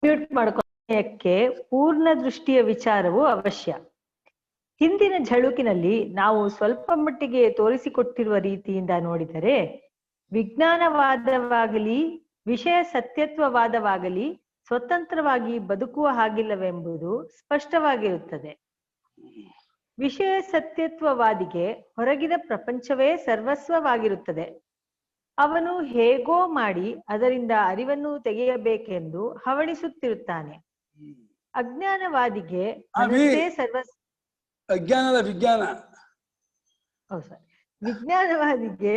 Mute ಮಾಡ್ಕೊಳ್ಳೋಕೆ ಪೂರ್ಣ ದೃಷ್ಟಿಯ ವಿಚಾರವು ಅವಶ್ಯ. ಹಿಂದಿನ ಝಳುಕಿನಲ್ಲಿ ನಾವು ಸ್ವಲ್ಪ ಮಟ್ಟಿಗೆ ತೋರಿಸಿಕೊಟ್ಟಿರುವ ರೀತಿಯಿಂದ ನೋಡಿದರೆ ವಿಜ್ಞಾನವಾದವಾಗಲಿ ವಿಷಯ ಸತ್ಯತ್ವವಾದವಾಗಲಿ ಸ್ವತಂತ್ರವಾಗಿ ಬದುಕುವ ಹಾಗಿಲ್ಲವೆಂಬುದು ಸ್ಪಷ್ಟವಾಗಿರುತ್ತದೆ. ವಿಷಯ ಸತ್ಯತ್ವವಾದಿಗೆ ಹೊರಗಿನ ಪ್ರಪಂಚವೇ ಸರ್ವಸ್ವವಾಗಿರುತ್ತದೆ. ಅವನು ಹೇಗೋ ಮಾಡಿ ಅದರಿಂದ ಅರಿವನ್ನು ತೆಗೆಯಬೇಕೆಂದು ಹವಣಿಸುತ್ತಿರುತ್ತಾನೆ. ಅಜ್ಞಾನವಾದಿಗೆ ವಿಜ್ಞಾನವಾದಿಗೆ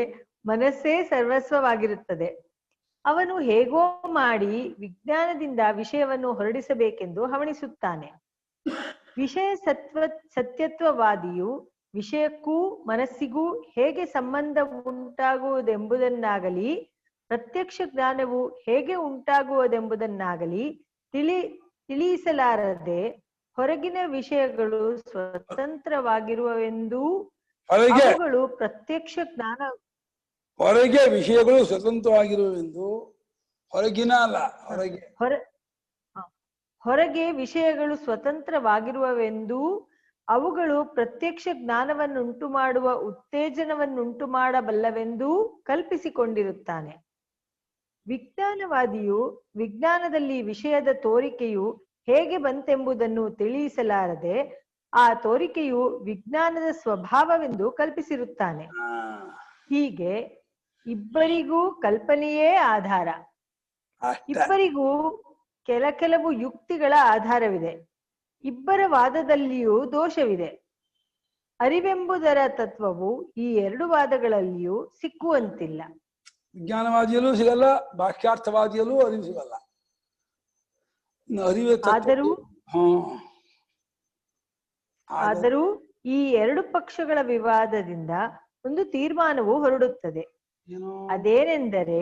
ಮನಸ್ಸೇ ಸರ್ವಸ್ವವಾಗಿರುತ್ತದೆ. ಅವನು ಹೇಗೋ ಮಾಡಿ ವಿಜ್ಞಾನದಿಂದ ವಿಷಯವನ್ನು ಹೊರಡಿಸಬೇಕೆಂದು ಹವಣಿಸುತ್ತಾನೆ. ವಿಷಯ ಸತ್ಯತ್ವವಾದಿಯು ವಿಷಯಕ್ಕೂ ಮನಸ್ಸಿಗೂ ಹೇಗೆ ಸಂಬಂಧ ಉಂಟಾಗುವುದೆಂಬುದನ್ನಾಗಲಿ ಪ್ರತ್ಯಕ್ಷ ಜ್ಞಾನವು ಹೇಗೆ ಉಂಟಾಗುವುದೆಂಬುದನ್ನಾಗಲಿ ತಿಳಿಸಲಾರದೆ ಹೊರಗಿನ ವಿಷಯಗಳು ಸ್ವತಂತ್ರವಾಗಿರುವೆಂದೂ ಅವುಗಳು ಪ್ರತ್ಯಕ್ಷ ಜ್ಞಾನ ಹೊರಗೆ ವಿಷಯಗಳು ಸ್ವತಂತ್ರವಾಗಿರುವೆಂದು ಹೊರಗಿನ ಅಲ್ಲ ಹೊರಗೆ ವಿಷಯಗಳು ಸ್ವತಂತ್ರವಾಗಿರುವವೆಂದೂ ಅವುಗಳು ಪ್ರತ್ಯಕ್ಷ ಜ್ಞಾನವನ್ನುಂಟು ಮಾಡುವ ಉತ್ತೇಜನವನ್ನುಂಟು ಮಾಡಬಲ್ಲವೆಂದೂ ಕಲ್ಪಿಸಿಕೊಂಡಿರುತ್ತಾನೆ. ವಿಜ್ಞಾನವಾದಿಯು ವಿಜ್ಞಾನದಲ್ಲಿ ವಿಷಯದ ತೋರಿಕೆಯು ಹೇಗೆ ಬಂತೆಂಬುದನ್ನು ತಿಳಿಸಲಾರದೆ ಆ ತೋರಿಕೆಯು ವಿಜ್ಞಾನದ ಸ್ವಭಾವವೆಂದು ಕಲ್ಪಿಸಿರುತ್ತಾನೆ. ಹೀಗೆ ಇಬ್ಬರಿಗೂ ಕಲ್ಪನೆಯೇ ಆಧಾರ. ಇಬ್ಬರಿಗೂ ಕೆಲವು ಯುಕ್ತಿಗಳ ಆಧಾರವಿದೆ. ಇಬ್ಬರ ವಾದದಲ್ಲಿಯೂ ದೋಷವಿದೆ. ಅರಿವೆಂಬುದರ ತತ್ವವು ಈ ಎರಡು ವಾದಗಳಲ್ಲಿಯೂ ಸಿಕ್ಕುವಂತಿಲ್ಲ. ವಿಜ್ಞಾನವಾದಿಯಲ್ಲೂ ಸಿಗಲ್ಲ, ಬಾಹ್ಯಾರ್ಥವಾದಿಯಲ್ಲೂ ಅರಿವು ಸಿಗಲ್ಲ. ಆದರೂ ಈ ಎರಡು ಪಕ್ಷಗಳ ವಿವಾದದಿಂದ ಒಂದು ತೀರ್ಮಾನವು ಹೊರಡುತ್ತದೆ. ಅದೇನೆಂದರೆ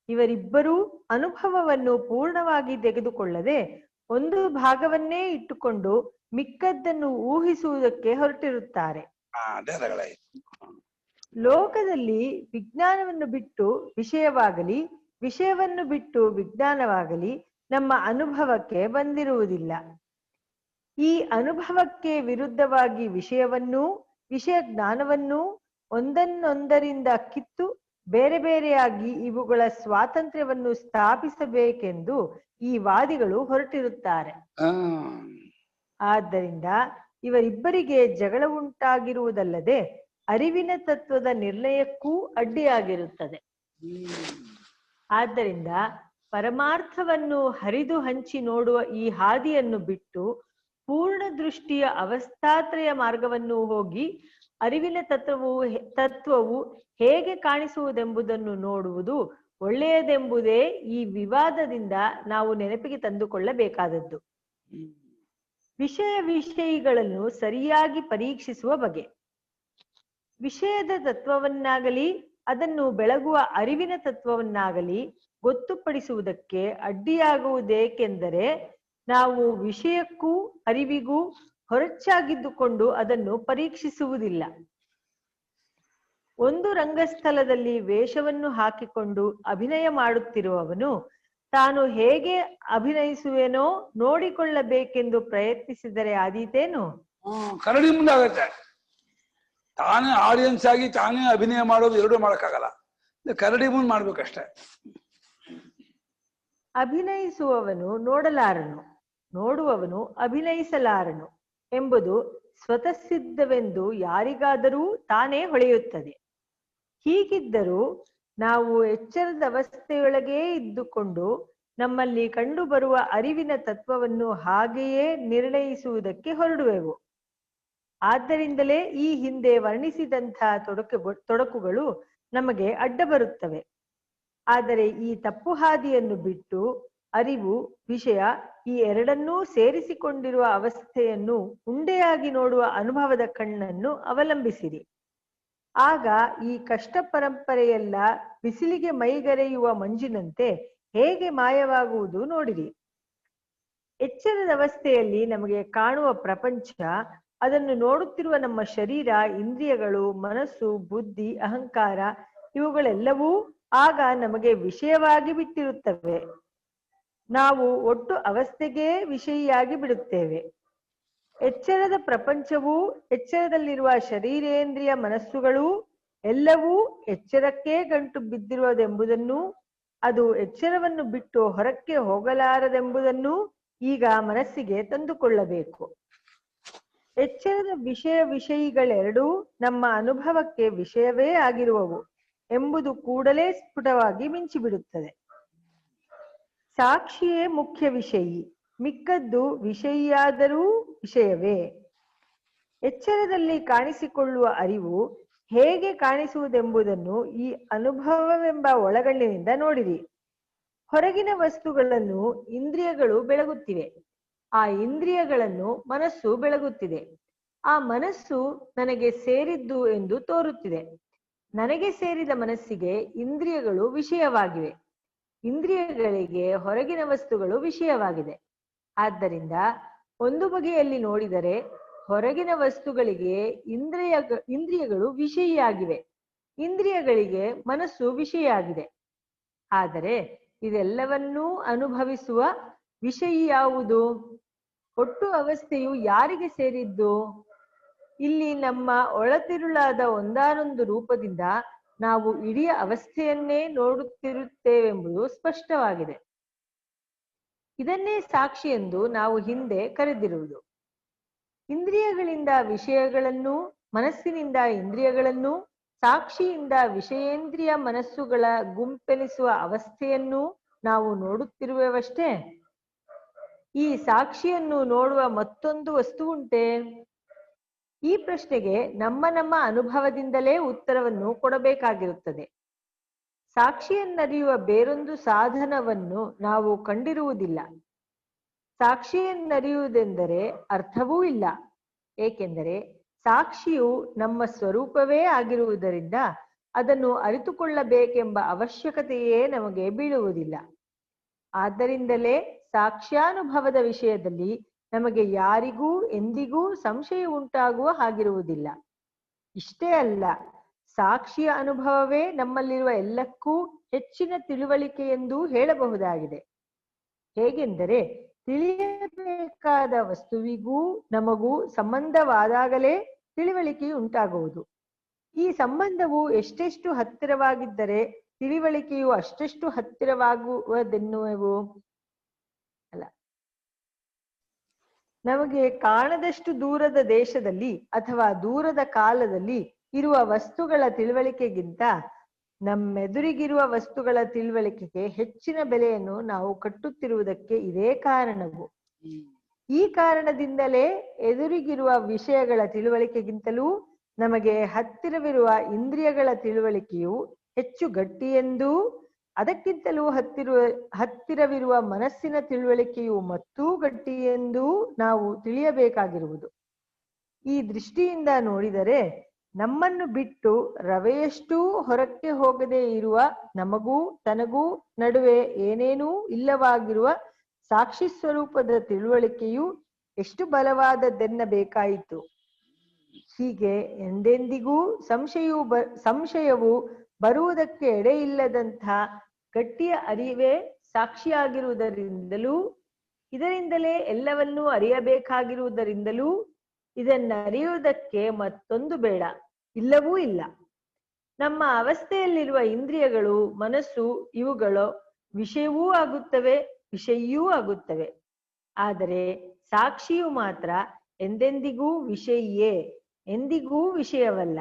ಇವರಿಬ್ಬರೂ ಅನುಭವವನ್ನು ಪೂರ್ಣವಾಗಿ ತೆಗೆದುಕೊಳ್ಳದೆ ಒಂದು ಭಾಗವನ್ನೇ ಇಟ್ಟುಕೊಂಡು ಮಿಕ್ಕದ್ದನ್ನು ಊಹಿಸುವುದಕ್ಕೆ ಹೊರಟಿರುತ್ತಾರೆ. ಲೋಕದಲ್ಲಿ ವಿಜ್ಞಾನವನ್ನು ಬಿಟ್ಟು ವಿಷಯವಾಗಲಿ ವಿಷಯವನ್ನು ಬಿಟ್ಟು ವಿಜ್ಞಾನವಾಗಲಿ ನಮ್ಮ ಅನುಭವಕ್ಕೆ ಬಂದಿರುವುದಿಲ್ಲ. ಈ ಅನುಭವಕ್ಕೆ ವಿರುದ್ಧವಾಗಿ ವಿಷಯವನ್ನೂ ವಿಷಯ ಜ್ಞಾನವನ್ನೂ ಒಂದನ್ನೊಂದರಿಂದ ಕಿತ್ತು ಬೇರೆ ಬೇರೆಯಾಗಿ ಇವುಗಳ ಸ್ವಾತಂತ್ರ್ಯವನ್ನು ಸ್ಥಾಪಿಸಬೇಕೆಂದು ಈ ವಾದಿಗಳು ಹೊರಟಿರುತ್ತಾರೆ. ಆದ್ದರಿಂದ ಇವರಿಬ್ಬರಿಗೆ ಜಗಳ ಉಂಟಾಗಿರುವುದಲ್ಲದೆ ಅರಿವಿನ ತತ್ವದ ನಿರ್ಣಯಕ್ಕೂ ಅಡ್ಡಿಯಾಗಿರುತ್ತದೆ. ಆದ್ದರಿಂದ ಪರಮಾರ್ಥವನ್ನು ಹರಿದು ಹಂಚಿ ನೋಡುವ ಈ ಹಾದಿಯನ್ನು ಬಿಟ್ಟು ಪೂರ್ಣ ದೃಷ್ಟಿಯ ಅವಸ್ಥಾತ್ರಯ ಮಾರ್ಗವನ್ನು ಹೋಗಿ ಅರಿವಿನ ತತ್ವವು ಹೇಗೆ ಕಾಣಿಸುವುದೆಂಬುದನ್ನು ನೋಡುವುದು ಒಳ್ಳೆಯದೆಂಬುದೇ ಈ ವಿವಾದದಿಂದ ನಾವು ನೆನಪಿಗೆ ತಂದುಕೊಳ್ಳಬೇಕಾದದ್ದು. ವಿಷಯಿಗಳನ್ನು ಸರಿಯಾಗಿ ಪರೀಕ್ಷಿಸುವ ಬಗೆ. ವಿಷಯದ ತತ್ವವನ್ನಾಗಲಿ ಅದನ್ನು ಬೆಳಗುವ ಅರಿವಿನ ತತ್ವವನ್ನಾಗಲಿ ಗೊತ್ತುಪಡಿಸುವುದಕ್ಕೆ ಅಡ್ಡಿಯಾಗುವುದೇಕೆಂದರೆ ನಾವು ವಿಷಯಕ್ಕೂ ಅರಿವಿಗೂ ಹೊರಚಾಗಿದ್ದುಕೊಂಡು ಅದನ್ನು ಪರೀಕ್ಷಿಸುವುದಿಲ್ಲ. ಒಂದು ರಂಗಸ್ಥಳದಲ್ಲಿ ವೇಷವನ್ನು ಹಾಕಿಕೊಂಡು ಅಭಿನಯ ಮಾಡುತ್ತಿರುವವನು ತಾನು ಹೇಗೆ ಅಭಿನಯಿಸುವೆನೋ ನೋಡಿಕೊಳ್ಳಬೇಕೆಂದು ಪ್ರಯತ್ನಿಸಿದರೆ ಆದೀತೇನು? ಕರಡಿ ಮುಂದಾಗತ್ತೆ. ತಾನೇ ಆಡಿಯನ್ಸ್ ಆಗಿ ತಾನೇ ಅಭಿನಯ ಮಾಡೋದು ಎರಡೂ ಮಾಡಕ್ಕಾಗಲ್ಲ. ಕರಡಿ ಮುಂದೆ ಮಾಡ್ಬೇಕಷ್ಟೆ. ಅಭಿನಯಿಸುವವನು ನೋಡಲಾರನು, ನೋಡುವವನು ಅಭಿನಯಿಸಲಾರನು ಎಂಬುದು ಸ್ವತಃ ಸಿದ್ಧವೆಂದು ಯಾರಿಗಾದರೂ ತಾನೇ ಹೊಳೆಯುತ್ತದೆ. ಹೀಗಿದ್ದರೂ ನಾವು ಎಚ್ಚರದ ಅವಸ್ಥೆಯೊಳಗೇ ಇದ್ದುಕೊಂಡು ನಮ್ಮಲ್ಲಿ ಕಂಡುಬರುವ ಅರಿವಿನ ತತ್ವವನ್ನು ಹಾಗೆಯೇ ನಿರ್ಣಯಿಸುವುದಕ್ಕೆ ಹೊರಡುವೆವು. ಆದ್ದರಿಂದಲೇ ಈ ಹಿಂದೆ ವರ್ಣಿಸಿದಂತಹ ತೊಡಕುಗಳು ನಮಗೆ ಅಡ್ಡ ಬರುತ್ತವೆ. ಆದರೆ ಈ ತಪ್ಪು ಹಾದಿಯನ್ನು ಬಿಟ್ಟು ಅರಿವು ವಿಷಯ ಈ ಎರಡನ್ನೂ ಸೇರಿಸಿಕೊಂಡಿರುವ ಅವಸ್ಥೆಯನ್ನು ಉಂಡೆಯಾಗಿ ನೋಡುವ ಅನುಭವದ ಕಣ್ಣನ್ನು ಅವಲಂಬಿಸಿರಿ. ಆಗ ಈ ಕಷ್ಟ ಪರಂಪರೆಯೆಲ್ಲ ಬಿಸಿಲಿಗೆ ಮೈಗರೆಯುವ ಮಂಜಿನಂತೆ ಹೇಗೆ ಮಾಯವಾಗುವುದು ನೋಡಿರಿ. ಎಚ್ಚರದ ಅವಸ್ಥೆಯಲ್ಲಿ ನಮಗೆ ಕಾಣುವ ಪ್ರಪಂಚ, ಅದನ್ನು ನೋಡುತ್ತಿರುವ ನಮ್ಮ ಶರೀರ, ಇಂದ್ರಿಯಗಳು, ಮನಸ್ಸು, ಬುದ್ಧಿ, ಅಹಂಕಾರ ಇವುಗಳೆಲ್ಲವೂ ಆಗ ನಮಗೆ ವಿಷಯವಾಗಿ ಬಿಟ್ಟಿರುತ್ತವೆ. ನಾವು ಒಟ್ಟು ಅವಸ್ಥೆಗೆ ವಿಷಯಿಯಾಗಿ ಬಿಡುತ್ತೇವೆ. ಎಚ್ಚರದ ಪ್ರಪಂಚವೂ ಎಚ್ಚರದಲ್ಲಿರುವ ಶರೀರೇಂದ್ರಿಯ ಮನಸ್ಸುಗಳೂ ಎಲ್ಲವೂ ಎಚ್ಚರಕ್ಕೆ ಗಂಟು ಬಿದ್ದಿರುವುದೆಂಬುದನ್ನು, ಅದು ಎಚ್ಚರವನ್ನು ಬಿಟ್ಟು ಹೊರಕ್ಕೆ ಹೋಗಲಾರದೆಂಬುದನ್ನು ಈಗ ಮನಸ್ಸಿಗೆ ತಂದುಕೊಳ್ಳಬೇಕು. ಎಚ್ಚರದ ವಿಷಯಿಗಳೆರಡೂ ನಮ್ಮ ಅನುಭವಕ್ಕೆ ವಿಷಯವೇ ಆಗಿರುವವು ಎಂಬುದು ಕೂಡಲೇ ಸ್ಫುಟವಾಗಿ ಮಿಂಚಿಬಿಡುತ್ತದೆ. ಸಾಕ್ಷಿಯೇ ಮುಖ್ಯ ವಿಷಯಿ, ಮಿಕ್ಕದ್ದು ವಿಷಯಿಯಾದರೂ ವಿಷಯವೇ. ಎಚ್ಚರದಲ್ಲಿ ಕಾಣಿಸಿಕೊಳ್ಳುವ ಅರಿವು ಹೇಗೆ ಕಾಣಿಸುವುದೆಂಬುದನ್ನು ಈ ಅನುಭವವೆಂಬ ಒಳಗಣ್ಣಿನಿಂದ ನೋಡಿರಿ. ಹೊರಗಿನ ವಸ್ತುಗಳನ್ನು ಇಂದ್ರಿಯಗಳು ಬೆಳಗುತ್ತಿವೆ, ಆ ಇಂದ್ರಿಯಗಳನ್ನು ಮನಸ್ಸು ಬೆಳಗುತ್ತಿದೆ. ಆ ಮನಸ್ಸು ನನಗೆ ಸೇರಿದ್ದು ಎಂದು ತೋರುತ್ತಿದೆ. ನನಗೆ ಸೇರಿದ ಮನಸ್ಸಿಗೆ ಇಂದ್ರಿಯಗಳು ವಿಷಯವಾಗಿವೆ, ಇಂದ್ರಿಯಗಳಿಗೆ ಹೊರಗಿನ ವಸ್ತುಗಳು ವಿಷಯವಾಗಿದೆ. ಆದ್ದರಿಂದ ಒಂದು ಬಗೆಯಲ್ಲಿ ನೋಡಿದರೆ ಹೊರಗಿನ ವಸ್ತುಗಳಿಗೆ ಇಂದ್ರಿಯಗಳು ವಿಷಯಿಯಾಗಿವೆ, ಇಂದ್ರಿಯಗಳಿಗೆ ಮನಸ್ಸು ವಿಷಯಾಗಿದೆ. ಆದರೆ ಇದೆಲ್ಲವನ್ನೂ ಅನುಭವಿಸುವ ವಿಷಯಿ ಯಾವುದು? ಒಟ್ಟು ಅವಸ್ಥೆಯು ಯಾರಿಗೆ ಸೇರಿದ್ದು? ಇಲ್ಲಿ ನಮ್ಮ ಒಳತಿರುಳಾದ ಒಂದಾನೊಂದು ರೂಪದಿಂದ ನಾವು ಇಡೀ ಅವಸ್ಥೆಯನ್ನೇ ನೋಡುತ್ತಿರುತ್ತೇವೆಂಬುದು ಸ್ಪಷ್ಟವಾಗಿದೆ. ಇದನ್ನೇ ಸಾಕ್ಷಿ ಎಂದು ನಾವು ಹಿಂದೆ ಕರೆದಿರುವುದು. ಇಂದ್ರಿಯಗಳಿಂದ ವಿಷಯಗಳನ್ನು, ಮನಸ್ಸಿನಿಂದ ಇಂದ್ರಿಯಗಳನ್ನು, ಸಾಕ್ಷಿಯಿಂದ ವಿಷಯೇಂದ್ರಿಯ ಮನಸ್ಸುಗಳ ಗುಂಪೆನಿಸುವ ಅವಸ್ಥೆಯನ್ನು ನಾವು ನೋಡುತ್ತಿರುವವಷ್ಟೇ. ಈ ಸಾಕ್ಷಿಯನ್ನು ನೋಡುವ ಮತ್ತೊಂದು ವಸ್ತು ಉಂಟೆ? ಈ ಪ್ರಶ್ನೆಗೆ ನಮ್ಮ ಅನುಭವದಿಂದಲೇ ಉತ್ತರವನ್ನು ಕೊಡಬೇಕಾಗಿರುತ್ತದೆ. ಸಾಕ್ಷಿಯನ್ನರಿಯುವ ಬೇರೊಂದು ಸಾಧನವನ್ನು ನಾವು ಕಂಡಿರುವುದಿಲ್ಲ. ಸಾಕ್ಷಿಯನ್ನರಿಯುವುದೆಂದರೆ ಅರ್ಥವೂ ಇಲ್ಲ. ಏಕೆಂದರೆ ಸಾಕ್ಷಿಯು ನಮ್ಮ ಸ್ವರೂಪವೇ ಆಗಿರುವುದರಿಂದ ಅದನ್ನು ಅರಿತುಕೊಳ್ಳಬೇಕೆಂಬ ಅವಶ್ಯಕತೆಯೇ ನಮಗೆ ಬೀಳುವುದಿಲ್ಲ. ಆದ್ದರಿಂದಲೇ ಸಾಕ್ಷ್ಯಾನುಭವದ ವಿಷಯದಲ್ಲಿ ನಮಗೆ ಯಾರಿಗೂ ಎಂದಿಗೂ ಸಂಶಯ ಉಂಟಾಗುವ ಹಾಗಿರುವುದಿಲ್ಲ. ಇಷ್ಟೇ ಅಲ್ಲ, ಸಾಕ್ಷಿಯ ಅನುಭವವೇ ನಮ್ಮಲ್ಲಿರುವ ಎಲ್ಲಕ್ಕೂ ಹೆಚ್ಚಿನ ತಿಳುವಳಿಕೆಯೆಂದು ಹೇಳಬಹುದಾಗಿದೆ. ಹೇಗೆಂದರೆ, ತಿಳಿಯಬೇಕಾದ ವಸ್ತುವಿಗೂ ನಮಗೂ ಸಂಬಂಧವಾದಾಗಲೇ ತಿಳಿವಳಿಕೆಯು ಉಂಟಾಗುವುದು. ಈ ಸಂಬಂಧವು ಎಷ್ಟೆಷ್ಟು ಹತ್ತಿರವಾಗಿದ್ದರೆ ತಿಳಿವಳಿಕೆಯು ಅಷ್ಟೆಷ್ಟು ಹತ್ತಿರವಾಗುವುದೆನ್ನುವೆವು ಅಲ್ಲ. ನಮಗೆ ಕಾಣದಷ್ಟು ದೂರದ ದೇಶದಲ್ಲಿ ಅಥವಾ ದೂರದ ಕಾಲದಲ್ಲಿ ಇರುವ ವಸ್ತುಗಳ ತಿಳುವಳಿಕೆಗಿಂತ ನಮ್ಮೆದುರಿಗಿರುವ ವಸ್ತುಗಳ ತಿಳುವಳಿಕೆಗೆ ಹೆಚ್ಚಿನ ಬೆಲೆಯನ್ನು ನಾವು ಕಟ್ಟುತ್ತಿರುವುದಕ್ಕೆ ಇದೇ ಕಾರಣವು. ಈ ಕಾರಣದಿಂದಲೇ ಎದುರಿಗಿರುವ ವಿಷಯಗಳ ತಿಳುವಳಿಕೆಗಿಂತಲೂ ನಮಗೆ ಹತ್ತಿರವಿರುವ ಇಂದ್ರಿಯಗಳ ತಿಳುವಳಿಕೆಯು ಹೆಚ್ಚು ಗಟ್ಟಿಯೆಂದೂ, ಅದಕ್ಕಿಂತಲೂ ಹತ್ತಿರವಿರುವ ಮನಸ್ಸಿನ ತಿಳುವಳಿಕೆಯು ಮತ್ತೂ ಗಟ್ಟಿಯೆಂದೂ ನಾವು ತಿಳಿಯಬೇಕಾಗಿರುವುದು. ಈ ದೃಷ್ಟಿಯಿಂದ ನೋಡಿದರೆ ನಮ್ಮನ್ನು ಬಿಟ್ಟು ರವೆಯಷ್ಟೂ ಹೊರಕ್ಕೆ ಹೋಗದೆ ಇರುವ ನಮಗೂ ತನಗೂ ನಡುವೆ ಏನೇನೂ ಇಲ್ಲವಾಗಿರುವ ಸಾಕ್ಷಿ ಸ್ವರೂಪದ ತಿಳುವಳಿಕೆಯು ಎಷ್ಟು ಬಲವಾದದ್ದೆನ್ನಬೇಕಾಯಿತು. ಹೀಗೆ ಎಂದೆಂದಿಗೂ ಸಂಶಯವು ಬರುವುದಕ್ಕೆ ಎಡೆಯಿಲ್ಲದಂಥ ಗಟ್ಟಿಯ ಅರಿವೇ ಸಾಕ್ಷಿಯಾಗಿರುವುದರಿಂದಲೂ, ಇದರಿಂದಲೇ ಎಲ್ಲವನ್ನೂ ಅರಿಯಬೇಕಾಗಿರುವುದರಿಂದಲೂ ಇದನ್ನರಿಯುವುದಕ್ಕೆ ಮತ್ತೊಂದು ಬೇಡ, ಇಲ್ಲವೂ ಇಲ್ಲ. ನಮ್ಮ ಅವಸ್ಥೆಯಲ್ಲಿರುವ ಇಂದ್ರಿಯಗಳು, ಮನಸ್ಸು ಇವುಗಳು ವಿಷಯವೂ ಆಗುತ್ತವೆ, ವಿಷಯಿಯೂ ಆಗುತ್ತವೆ. ಆದರೆ ಸಾಕ್ಷಿಯು ಮಾತ್ರ ಎಂದೆಂದಿಗೂ ವಿಷಯಿಯೇ, ಎಂದಿಗೂ ವಿಷಯವಲ್ಲ.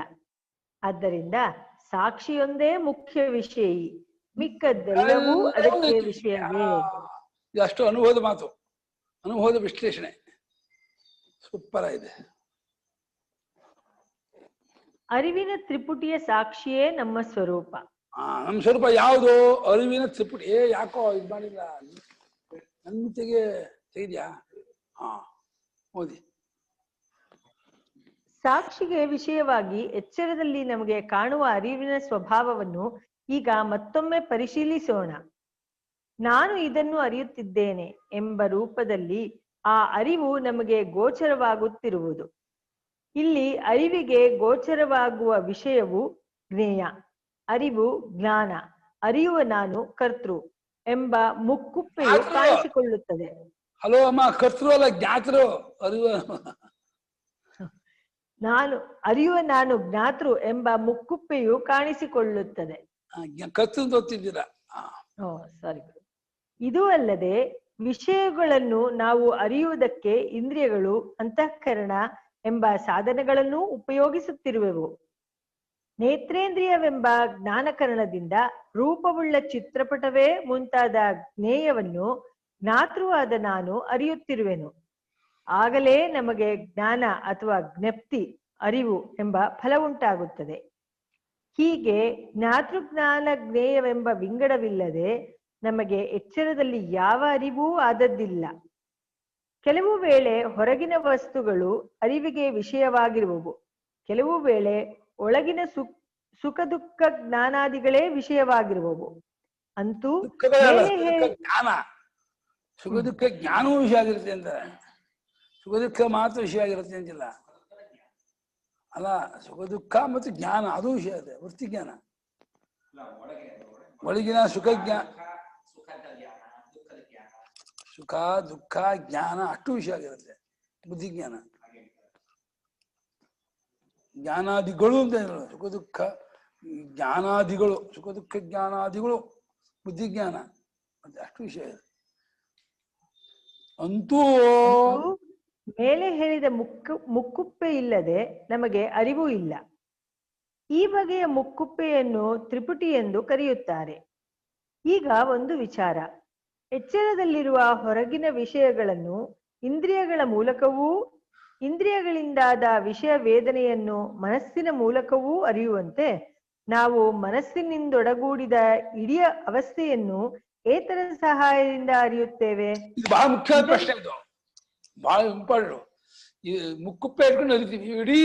ಆದ್ದರಿಂದ ಸಾಕ್ಷಿಯೊಂದೇ ಮುಖ್ಯ ವಿಷಯಿ, ಮಿಕ್ಕದ್ದೆಲ್ಲವೂ ಅದಕ್ಕೆ ವಿಷಯವೇ. ಇದಷ್ಟು ಅನುಭವದ ಮಾತು, ಅನುಭವದ ವಿಶ್ಲೇಷಣೆ ಸೂಪರ್ ಆಗಿದೆ. ಅರಿವಿನ ತ್ರಿಪುಟಿಯ ಸಾಕ್ಷಿಯೇ ನಮ್ಮ ಸ್ವರೂಪ. ನಮ್ಮ ಸ್ವರೂಪ ಯಾವುದು? ಅರಿವಿನ ತ್ರಿಪುಟಿ. ಯಾಕೋ ಇದು ಮಾಡಿಲ್ಲ, ನನ್ನ ತೆಗಿದ್ಯಾ? ಓದಿ. ಸಾಕ್ಷಿಗೆ ವಿಷಯವಾಗಿ ಎಚ್ಚರದಲ್ಲಿ ನಮಗೆ ಕಾಣುವ ಅರಿವಿನ ಸ್ವಭಾವವನ್ನು ಈಗ ಮತ್ತೊಮ್ಮೆ ಪರಿಶೀಲಿಸೋಣ. ನಾನು ಇದನ್ನು ಅರಿಯುತ್ತಿದ್ದೇನೆ ಎಂಬ ರೂಪದಲ್ಲಿ ಆ ಅರಿವು ನಮಗೆ ಗೋಚರವಾಗುತ್ತಿರುವುದು. ಇಲ್ಲಿ ಅರಿವಿಗೆ ಗೋಚರವಾಗುವ ವಿಷಯವು ಜ್ಞೇಯ, ಅರಿವು ಜ್ಞಾನ, ಅರಿಯುವ ನಾನು ಕರ್ತೃ, ಎಂಬ ಮುಕ್ಕುಪ್ಪೆಯು ಕಾಣಿಸಿಕೊಳ್ಳುತ್ತದೆ. ಹಲೋ ಅಮ್ಮ, ಕರ್ತೃ ಅಲ್ಲ ಜ್ಞಾತರು ಅರಿವ. ನಾನು ಜ್ಞಾತೃ ಎಂಬ ಮುಕ್ಕುಪ್ಪೆಯು ಕಾಣಿಸಿಕೊಳ್ಳುತ್ತದೆ. ಕರ್ತೃ ಅಂತ ಓದ್ತಿದ್ದೀರಾ? ಸಾರಿ. ಇದು ಅಲ್ಲದೆ ವಿಷಯಗಳನ್ನು ನಾವು ಅರಿಯುವುದಕ್ಕೆ ಇಂದ್ರಿಯಗಳು, ಅಂತಃಕರಣ ಎಂಬ ಸಾಧನಗಳನ್ನು ಉಪಯೋಗಿಸುತ್ತಿರುವೆವು. ನೇತ್ರೇಂದ್ರಿಯವೆಂಬ ಜ್ಞಾನಕರಣದಿಂದ ರೂಪವುಳ್ಳ ಚಿತ್ರಪಟವೇ ಮುಂತಾದ ಜ್ಞೇಯವನ್ನು ಜ್ಞಾತೃವಾದ ನಾನು ಅರಿಯುತ್ತಿರುವೆನು. ಆಗಲೇ ನಮಗೆ ಜ್ಞಾನ ಅಥವಾ ಜ್ಞಪ್ತಿ, ಅರಿವು ಎಂಬ ಫಲ ಉಂಟಾಗುತ್ತದೆ. ಹೀಗೆ ಜ್ಞಾತೃಜ್ಞಾನ ಜ್ಞೇಯವೆಂಬ ವಿಂಗಡವಿಲ್ಲದೆ ನಮಗೆ ಎಚ್ಚರದಲ್ಲಿ ಯಾವ ಅರಿವೂ ಆದದ್ದಿಲ್ಲ. ಕೆಲವು ವೇಳೆ ಹೊರಗಿನ ವಸ್ತುಗಳು ಅರಿವಿಗೆ ವಿಷಯವಾಗಿರುವವು, ಕೆಲವು ವೇಳೆ ಒಳಗಿನ ಸುಖ ದುಃಖ ಜ್ಞಾನಾದಿಗಳೇ ವಿಷಯವಾಗಿರುವವು. ಅಂತೂ ಜ್ಞಾನ, ಸುಖ ದುಃಖ ಜ್ಞಾನವೂ ವಿಷಯ ಆಗಿರುತ್ತೆ ಅಂತ. ಸುಖ ದುಃಖ ಮಾತ್ರ ವಿಷಯ ಆಗಿರುತ್ತೆ ಅಂತಿಲ್ಲ ಅಲ್ಲ. ಸುಖ ದುಃಖ ಮತ್ತು ಜ್ಞಾನ ಅದು ವಿಷಯ ಇದೆ, ವೃತ್ತಿ ಜ್ಞಾನ. ಒಳಗಿನ ಸುಖ ಸುಖ ದುಃಖ ಜ್ಞಾನ ಅಷ್ಟು ವಿಷಯ ಆಗಿರುತ್ತೆ. ಬುದ್ಧಿಜ್ಞಾನ ಜ್ಞಾನಾದಿಗಳು ಅಂತ ಹೇಳೋದು. ಸುಖ ದುಃಖ ಜ್ಞಾನಾದಿಗಳು, ಸುಖ ದುಃಖ ಜ್ಞಾನಾದಿಗಳು ಬುದ್ಧಿಜ್ಞಾನ ಮತ್ತೆ ಅಷ್ಟು ವಿಷಯ ಇದೆ. ಅಂತೂ ಮೇಲೆ ಹೇಳಿದ ಮುಕ್ಕುಪ್ಪೆ ಇಲ್ಲದೆ ನಮಗೆ ಅರಿವು ಇಲ್ಲ. ಈ ಬಗೆಯ ಮುಕ್ಕುಪ್ಪೆಯನ್ನು ತ್ರಿಪುಟಿ ಎಂದು ಕರೆಯುತ್ತಾರೆ. ಈಗ ಒಂದು ವಿಚಾರ. ಎಚ್ಚರದಲ್ಲಿರುವ ಹೊರಗಿನ ವಿಷಯಗಳನ್ನು ಇಂದ್ರಿಯಗಳ ಮೂಲಕವೂ, ಇಂದ್ರಿಯಗಳಿಂದಾದ ವಿಷಯ ವೇದನೆಯನ್ನು ಮನಸ್ಸಿನ ಮೂಲಕವೂ ಅರಿಯುವಂತೆ ನಾವು ಮನಸ್ಸಿನಿಂದೊಡಗೂಡಿದ ಇಡೀ ಅವಸ್ಥೆಯನ್ನು ಏತರ ಸಹಾಯದಿಂದ ಅರಿಯುತ್ತೇವೆ. ಇದು ಬಹಳ ಮುಖ್ಯವಾದ ಪ್ರಶ್ನೆ. ಇದು ಬಹಳ ಇಂಪಾರ್ಟೆಂಟ್. ಈ ಮುಕ್ಕುಪ್ಪೆ ಇಟ್ಕೊಂಡು ಅರಿತೀವಿ. ಇಡೀ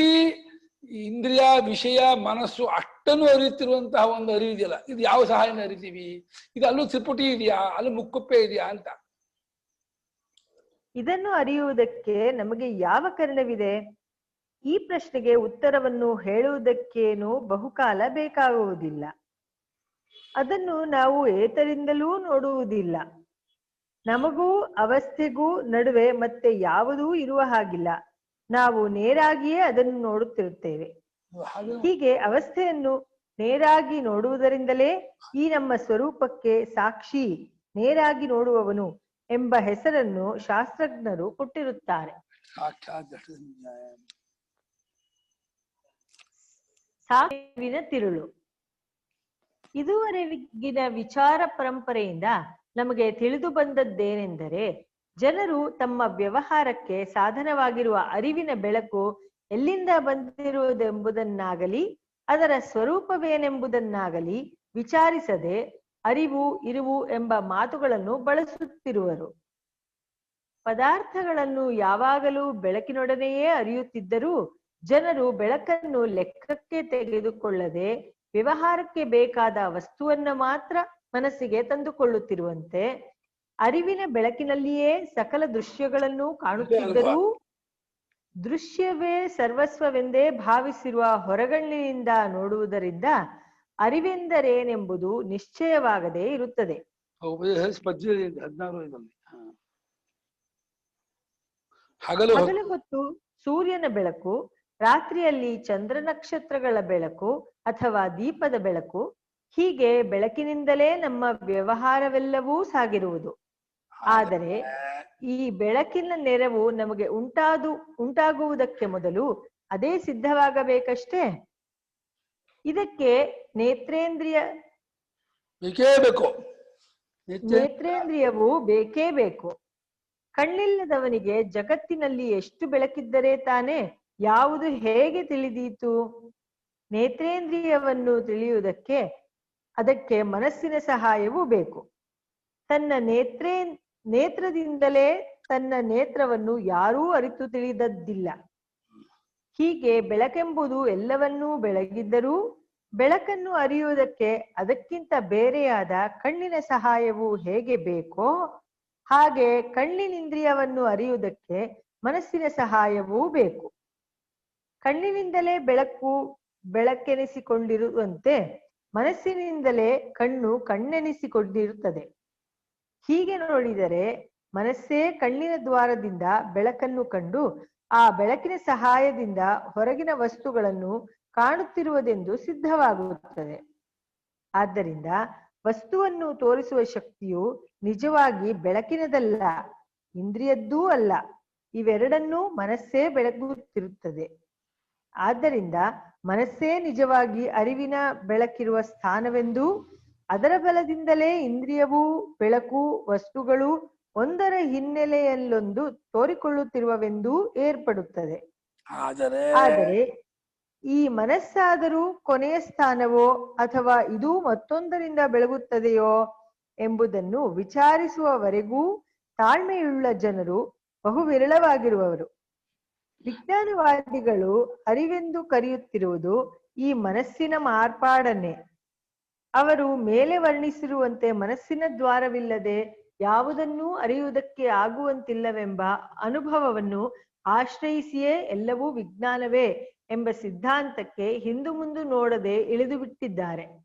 ಇಂದ್ರಿಯ ವಿಷಯ ಮನಸ್ಸು ಅಷ್ಟನ್ನು ಅರಿಯುತ್ತಿರುವಂತಹ ಒಂದು ಅರಿವು ಇದೆಯಲ್ಲ, ಇದು ಯಾವ ಸಹಾಯನ ಅರಿತೀವಿ? ಇದು ಅಲ್ಲೂ ತ್ರಿಪುಟಿ ಇದೆಯಾ, ಅಲ್ಲೂ ಮುಕ್ಕುಪ್ಪೆ ಇದೆಯಾ ಅಂತ. ಇದನ್ನು ಅರಿಯುವುದಕ್ಕೆ ನಮಗೆ ಯಾವ ಕಾರಣವಿದೆ? ಈ ಪ್ರಶ್ನೆಗೆ ಉತ್ತರವನ್ನು ಹೇಳುವುದಕ್ಕೇನು ಬಹುಕಾಲ ಬೇಕಾಗುವುದಿಲ್ಲ. ಅದನ್ನು ನಾವು ಏತರಿಂದಲೂ ನೋಡುವುದಿಲ್ಲ. ನಮಗೂ ಅವಸ್ಥೆಗೂ ನಡುವೆ ಮತ್ತೆ ಯಾವುದೂ ಇರುವ ಹಾಗಿಲ್ಲ. ನಾವು ನೇರಾಗಿಯೇ ಅದನ್ನು ನೋಡುತ್ತಿರುತ್ತೇವೆ. ಹೀಗೆ ಅವಸ್ಥೆಯನ್ನು ನೇರಾಗಿ ನೋಡುವುದರಿಂದಲೇ ಈ ನಮ್ಮ ಸ್ವರೂಪಕ್ಕೆ ಸಾಕ್ಷಿ, ನೇರಾಗಿ ನೋಡುವವನು ಎಂಬ ಹೆಸರನ್ನು ಶಾಸ್ತ್ರಜ್ಞರು ಕೊಟ್ಟಿರುತ್ತಾರೆ. ಸಾವಿನ ತಿರುಳು. ಇದುವರೆಗಿನ ವಿಚಾರ ಪರಂಪರೆಯಿಂದ ನಮಗೆ ತಿಳಿದು ಬಂದದ್ದೇನೆಂದರೆ, ಜನರು ತಮ್ಮ ವ್ಯವಹಾರಕ್ಕೆ ಸಾಧನವಾಗಿರುವ ಅರಿವಿನ ಬೆಳಕು ಎಲ್ಲಿಂದ ಬಂದಿರುವುದೆಂಬುದನ್ನಾಗಲಿ ಅದರ ಸ್ವರೂಪವೇನೆಂಬುದನ್ನಾಗಲಿ ವಿಚಾರಿಸದೆ ಅರಿವು, ಇರುವು ಎಂಬ ಮಾತುಗಳನ್ನು ಬಳಸುತ್ತಿರುವರು. ಪದಾರ್ಥಗಳನ್ನು ಯಾವಾಗಲೂ ಬೆಳಕಿನೊಡನೆಯೇ ಅರಿಯುತ್ತಿದ್ದರೂ ಜನರು ಬೆಳಕನ್ನು ಲೆಕ್ಕಕ್ಕೆ ತೆಗೆದುಕೊಳ್ಳದೆ ವ್ಯವಹಾರಕ್ಕೆ ಬೇಕಾದ ವಸ್ತುವನ್ನು ಮಾತ್ರ ಮನಸ್ಸಿಗೆ ತಂದುಕೊಳ್ಳುತ್ತಿರುವಂತೆ, ಅರಿವಿನ ಬೆಳಕಿನಲ್ಲಿಯೇ ಸಕಲ ದೃಶ್ಯಗಳನ್ನು ಕಾಣುತ್ತಿದ್ದರೂ ದೃಶ್ಯವೇ ಸರ್ವಸ್ವವೆಂದೇ ಭಾವಿಸಿರುವ ಹೊರಗಣ್ಣಿನಿಂದ ನೋಡುವುದರಿಂದ ಅರಿವೆಂದರೇನೆಂಬುದು ನಿಶ್ಚಯವಾಗದೇ ಇರುತ್ತದೆ. ಹಗಲು ಹೊತ್ತು ಸೂರ್ಯನ ಬೆಳಕು, ರಾತ್ರಿಯಲ್ಲಿ ಚಂದ್ರ ನಕ್ಷತ್ರಗಳ ಬೆಳಕು ಅಥವಾ ದೀಪದ ಬೆಳಕು, ಹೀಗೆ ಬೆಳಕಿನಿಂದಲೇ ನಮ್ಮ ವ್ಯವಹಾರವೆಲ್ಲವೂ ಸಾಗಿರುವುದು. ಆದರೆ ಈ ಬೆಳಕಿನ ನೆರವು ನಮಗೆ ಉಂಟಾಗುವುದಕ್ಕೆ ಮೊದಲು ಅದೇ ಸಿದ್ಧವಾಗಬೇಕಷ್ಟೇ. ಇದಕ್ಕೆ ನೇತ್ರೇಂದ್ರಿಯವು ಬೇಕೇ ಬೇಕು. ಕಣ್ಣಿಲ್ಲದವನಿಗೆ ಜಗತ್ತಿನಲ್ಲಿ ಎಷ್ಟು ಬೆಳಕಿದ್ದರೆ ತಾನೇ ಯಾವುದು ಹೇಗೆ ತಿಳಿದೀತು? ನೇತ್ರೇಂದ್ರಿಯವನ್ನು ತಿಳಿಯುವುದಕ್ಕೆ ಅದಕ್ಕೆ ಮನಸ್ಸಿನ ಸಹಾಯವೂ ಬೇಕು. ತನ್ನ ನೇತ್ರದಿಂದಲೇ ತನ್ನ ನೇತ್ರವನ್ನು ಯಾರೂ ಅರಿತು ತಿಳಿದದ್ದಿಲ್ಲ. ಹೀಗೆ ಬೆಳಕೆಂಬುದು ಎಲ್ಲವನ್ನೂ ಬೆಳಗಿದ್ದರೂ ಬೆಳಕನ್ನು ಅರಿಯುವುದಕ್ಕೆ ಅದಕ್ಕಿಂತ ಬೇರೆಯಾದ ಕಣ್ಣಿನ ಸಹಾಯವು ಹೇಗೆ ಬೇಕೋ ಹಾಗೆ ಕಣ್ಣಿನಿಂದ್ರಿಯವನ್ನು ಅರಿಯುವುದಕ್ಕೆ ಮನಸ್ಸಿನ ಸಹಾಯವೂ ಬೇಕು. ಕಣ್ಣಿನಿಂದಲೇ ಬೆಳಕೆನಿಸಿಕೊಂಡಿರುವಂತೆ ಮನಸ್ಸಿನಿಂದಲೇ ಕಣ್ಣೆನಿಸಿಕೊಂಡಿರುತ್ತದೆ. ಹೀಗೆ ನೋಡಿದರೆ ಮನಸ್ಸೇ ಕಣ್ಣಿನ ದ್ವಾರದಿಂದ ಬೆಳಕನ್ನು ಕಂಡು ಆ ಬೆಳಕಿನ ಸಹಾಯದಿಂದ ಹೊರಗಿನ ವಸ್ತುಗಳನ್ನು ಕಾಣುತ್ತಿರುವುದೆಂದು ಸಿದ್ಧವಾಗುತ್ತದೆ. ಆದ್ದರಿಂದ ವಸ್ತುವನ್ನು ತೋರಿಸುವ ಶಕ್ತಿಯು ನಿಜವಾಗಿ ಬೆಳಕಿನದಲ್ಲ, ಇಂದ್ರಿಯದ್ದೂ ಅಲ್ಲ. ಇವೆರಡನ್ನೂ ಮನಸ್ಸೇ ಬೆಳಗುತ್ತಿರುತ್ತದೆ. ಆದ್ದರಿಂದ ಮನಸ್ಸೇ ನಿಜವಾಗಿ ಅರಿವಿನ ಬೆಳಕಿರುವ ಸ್ಥಾನವೆಂದೂ, ಅದರ ಬಲದಿಂದಲೇ ಇಂದ್ರಿಯವೂ ಬೆಳಕು ವಸ್ತುಗಳು ಒಂದರ ಹಿನ್ನೆಲೆಯಲ್ಲೊಂದು ತೋರಿಕೊಳ್ಳುತ್ತಿರುವವೆಂದೂ ಏರ್ಪಡುತ್ತದೆ. ಆದರೆ ಈ ಮನಸ್ಸಾದರೂ ಕೊನೆಯ ಸ್ಥಾನವೋ ಅಥವಾ ಇದು ಮತ್ತೊಂದರಿಂದ ಬೆಳಗುತ್ತದೆಯೋ ಎಂಬುದನ್ನು ವಿಚಾರಿಸುವವರೆಗೂ ತಾಳ್ಮೆಯುಳ್ಳ ಜನರು ಬಹು ವಿರಳವಾಗಿರುವವರು. ವಿಜ್ಞಾನವಾದಿಗಳು ಅರಿವೆಂದು ಕರೆಯುತ್ತಿರುವುದು ಈ ಮನಸ್ಸಿನ ಮಾರ್ಪಾಡನ್ನೇ. ಅವರು ಮೇಲೆ ವರ್ಣಿಸಿರುವಂತೆ ಮನಸ್ಸಿನ ದ್ವಾರವಿಲ್ಲದೆ ಯಾವುದನ್ನೂ ಅರಿಯುವುದಕ್ಕೆ ಆಗುವಂತಿಲ್ಲವೆಂಬ ಅನುಭವವನ್ನು ಆಶ್ರಯಿಸಿಯೇ ಎಲ್ಲವೂ ವಿಜ್ಞಾನವೇ ಎಂಬ ಸಿದ್ಧಾಂತಕ್ಕೆ ಹಿಂದು ಮುಂದು ನೋಡದೆ ಇಳಿದು ಬಿಟ್ಟಿದ್ದಾರೆ.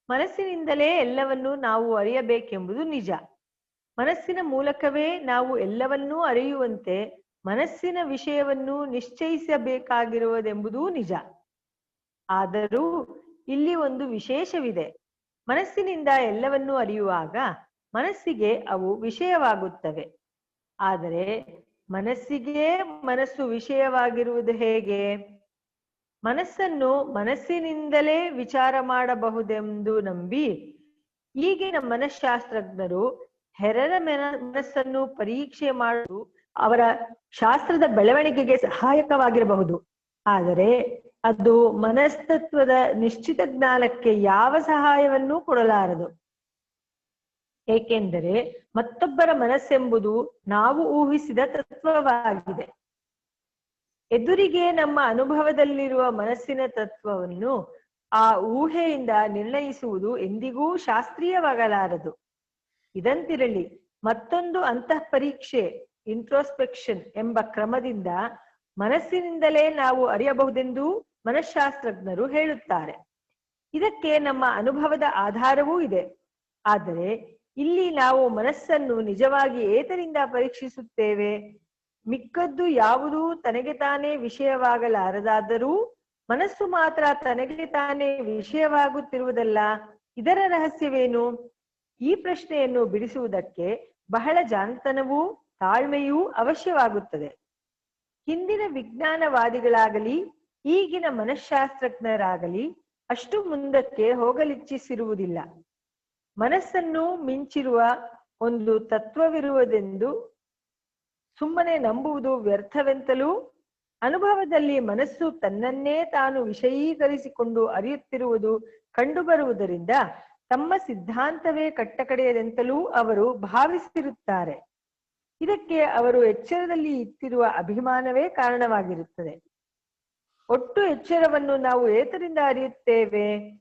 ಮನಸ್ಸಿನಿಂದಲೇ ಎಲ್ಲವನ್ನೂ ನಾವು ಅರಿಯಬೇಕೆಂಬುದು ನಿಜ. ಮನಸ್ಸಿನ ಮೂಲಕವೇ ನಾವು ಎಲ್ಲವನ್ನೂ ಅರಿಯುವಂತೆ ಮನಸ್ಸಿನ ವಿಷಯವನ್ನು ನಿಶ್ಚಯಿಸಬೇಕಾಗಿರುವುದೆಂಬುದೂ ನಿಜ. ಆದರೂ ಇಲ್ಲಿ ಒಂದು ವಿಶೇಷವಿದೆ. ಮನಸ್ಸಿನಿಂದ ಎಲ್ಲವನ್ನೂ ಅರಿಯುವಾಗ ಮನಸ್ಸಿಗೆ ಅವು ವಿಷಯವಾಗುತ್ತವೆ. ಆದರೆ ಮನಸ್ಸಿಗೆ ಮನಸ್ಸು ವಿಷಯವಾಗಿರುವುದು ಹೇಗೆ? ಮನಸ್ಸನ್ನು ಮನಸ್ಸಿನಿಂದಲೇ ವಿಚಾರ ಮಾಡಬಹುದೆಂದು ನಂಬಿ ಈಗಿನ ಮನಃಶಾಸ್ತ್ರಜ್ಞರು ಹೆರರ ಮನಸ್ಸನ್ನು ಪರೀಕ್ಷೆ ಮಾಡುವುದು ಅವರ ಶಾಸ್ತ್ರದ ಬೆಳವಣಿಗೆಗೆ ಸಹಾಯಕವಾಗಿರಬಹುದು. ಆದರೆ ಅದು ಮನಸ್ತತ್ವದ ನಿಶ್ಚಿತ ಜ್ಞಾನಕ್ಕೆ ಯಾವ ಸಹಾಯವನ್ನೂ ಕೊಡಲಾರದು. ಏಕೆಂದರೆ ಮತ್ತೊಬ್ಬರ ಮನಸ್ಸೆಂಬುದು ನಾವು ಊಹಿಸಿದ ತತ್ವವಾಗಿದೆ. ಎದುರಿಗೆ ನಮ್ಮ ಅನುಭವದಲ್ಲಿರುವ ಮನಸ್ಸಿನ ತತ್ವವನ್ನು ಆ ಊಹೆಯಿಂದ ನಿರ್ಣಯಿಸುವುದು ಎಂದಿಗೂ ಶಾಸ್ತ್ರೀಯವಾಗಲಾರದು. ಇದಂತಿರಲಿ, ಮತ್ತೊಂದು ಅಂತಃ ಪರೀಕ್ಷೆ ಇಂಟ್ರೋಸ್ಪೆಕ್ಷನ್ ಎಂಬ ಕ್ರಮದಿಂದ ಮನಸ್ಸಿನಿಂದಲೇ ನಾವು ಅರಿಯಬಹುದೆಂದು ಮನಃಶಾಸ್ತ್ರಜ್ಞರು ಹೇಳುತ್ತಾರೆ. ಇದಕ್ಕೆ ನಮ್ಮ ಅನುಭವದ ಆಧಾರವೂ ಇದೆ. ಆದರೆ ಇಲ್ಲಿ ನಾವು ಮನಸ್ಸನ್ನು ನಿಜವಾಗಿ ಏತರಿಂದ ಪರೀಕ್ಷಿಸುತ್ತೇವೆ? ಮಿಕ್ಕದ್ದು ಯಾವುದೂ ತನಗೆ ತಾನೇ ವಿಷಯವಾಗಲಾರದಾದರೂ ಮನಸ್ಸು ಮಾತ್ರ ತನಗೆ ತಾನೇ ವಿಷಯವಾಗುತ್ತಿರುವುದಲ್ಲ. ಇದರ ರಹಸ್ಯವೇನು? ಈ ಪ್ರಶ್ನೆಯನ್ನು ಬಿಡಿಸುವುದಕ್ಕೆ ಬಹಳ ಜಾಣತನವೂ ತಾಳ್ಮೆಯೂ ಅವಶ್ಯವಾಗುತ್ತದೆ. ಹಿಂದಿನ ವಿಜ್ಞಾನವಾದಿಗಳಾಗಲಿ ಈಗಿನ ಮನಃಶಾಸ್ತ್ರಜ್ಞರಾಗಲಿ ಅಷ್ಟು ಮುಂದಕ್ಕೆ ಹೋಗಲಿಚ್ಛಿಸಿರುವುದಿಲ್ಲ. ಮನಸ್ಸನ್ನು ಮಿಂಚಿರುವ ಒಂದು ತತ್ವವಿರುವುದೆಂದು ಸುಮ್ಮನೆ ನಂಬುವುದು ವ್ಯರ್ಥವೆಂತಲೂ, ಅನುಭವದಲ್ಲಿ ಮನಸ್ಸು ತನ್ನನ್ನೇ ತಾನು ವಿಷಯೀಕರಿಸಿಕೊಂಡು ಅರಿಯುತ್ತಿರುವುದು ಕಂಡುಬರುವುದರಿಂದ ತಮ್ಮ ಸಿದ್ಧಾಂತವೇ ಕಟ್ಟಕಡೆಯದೆಂತಲೂ ಅವರು ಭಾವಿಸಿರುತ್ತಾರೆ. ಇದಕ್ಕೆ ಅವರು ಎಚ್ಚರದಲ್ಲಿ ಇಟ್ಟಿರುವ ಅಭಿಮಾನವೇ ಕಾರಣವಾಗಿರುತ್ತದೆ. ಒಟ್ಟು ಎಚ್ಚರವನ್ನು ನಾವು ಏತರಿಂದ ಅರಿಯುತ್ತೇವೆ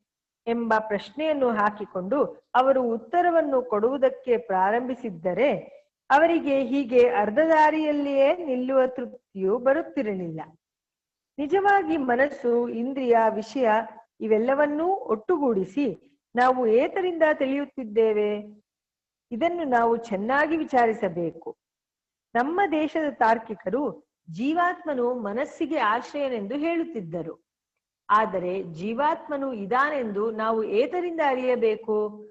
ಎಂಬ ಪ್ರಶ್ನೆಯನ್ನು ಹಾಕಿಕೊಂಡು ಅವರು ಉತ್ತರವನ್ನು ಕೊಡುವುದಕ್ಕೆ ಪ್ರಾರಂಭಿಸಿದ್ದರೆ ಅವರಿಗೆ ಹೀಗೆ ಅರ್ಧ ದಾರಿಯಲ್ಲಿಯೇ ನಿಲ್ಲುವ ತೃಪ್ತಿಯು ಬರುತ್ತಿರಲಿಲ್ಲ. ನಿಜವಾಗಿ ಮನಸ್ಸು, ಇಂದ್ರಿಯ, ವಿಷಯ ಇವೆಲ್ಲವನ್ನೂ ಒಟ್ಟುಗೂಡಿಸಿ ನಾವು ಏತರಿಂದ ತಿಳಿಯುತ್ತಿದ್ದೇವೆ? ಇದನ್ನು ನಾವು ಚೆನ್ನಾಗಿ ವಿಚಾರಿಸಬೇಕು. ನಮ್ಮ ದೇಶದ ತಾರ್ಕಿಕರು ಜೀವಾತ್ಮನು ಮನಸ್ಸಿಗೆ ಆಶ್ರಯನೆಂದು ಹೇಳುತ್ತಿದ್ದರು. ಆದರೆ ಜೀವಾತ್ಮನು ಇದಾನೆಂದು ನಾವು ಏತರಿಂದ ಅರಿಯಬೇಕು?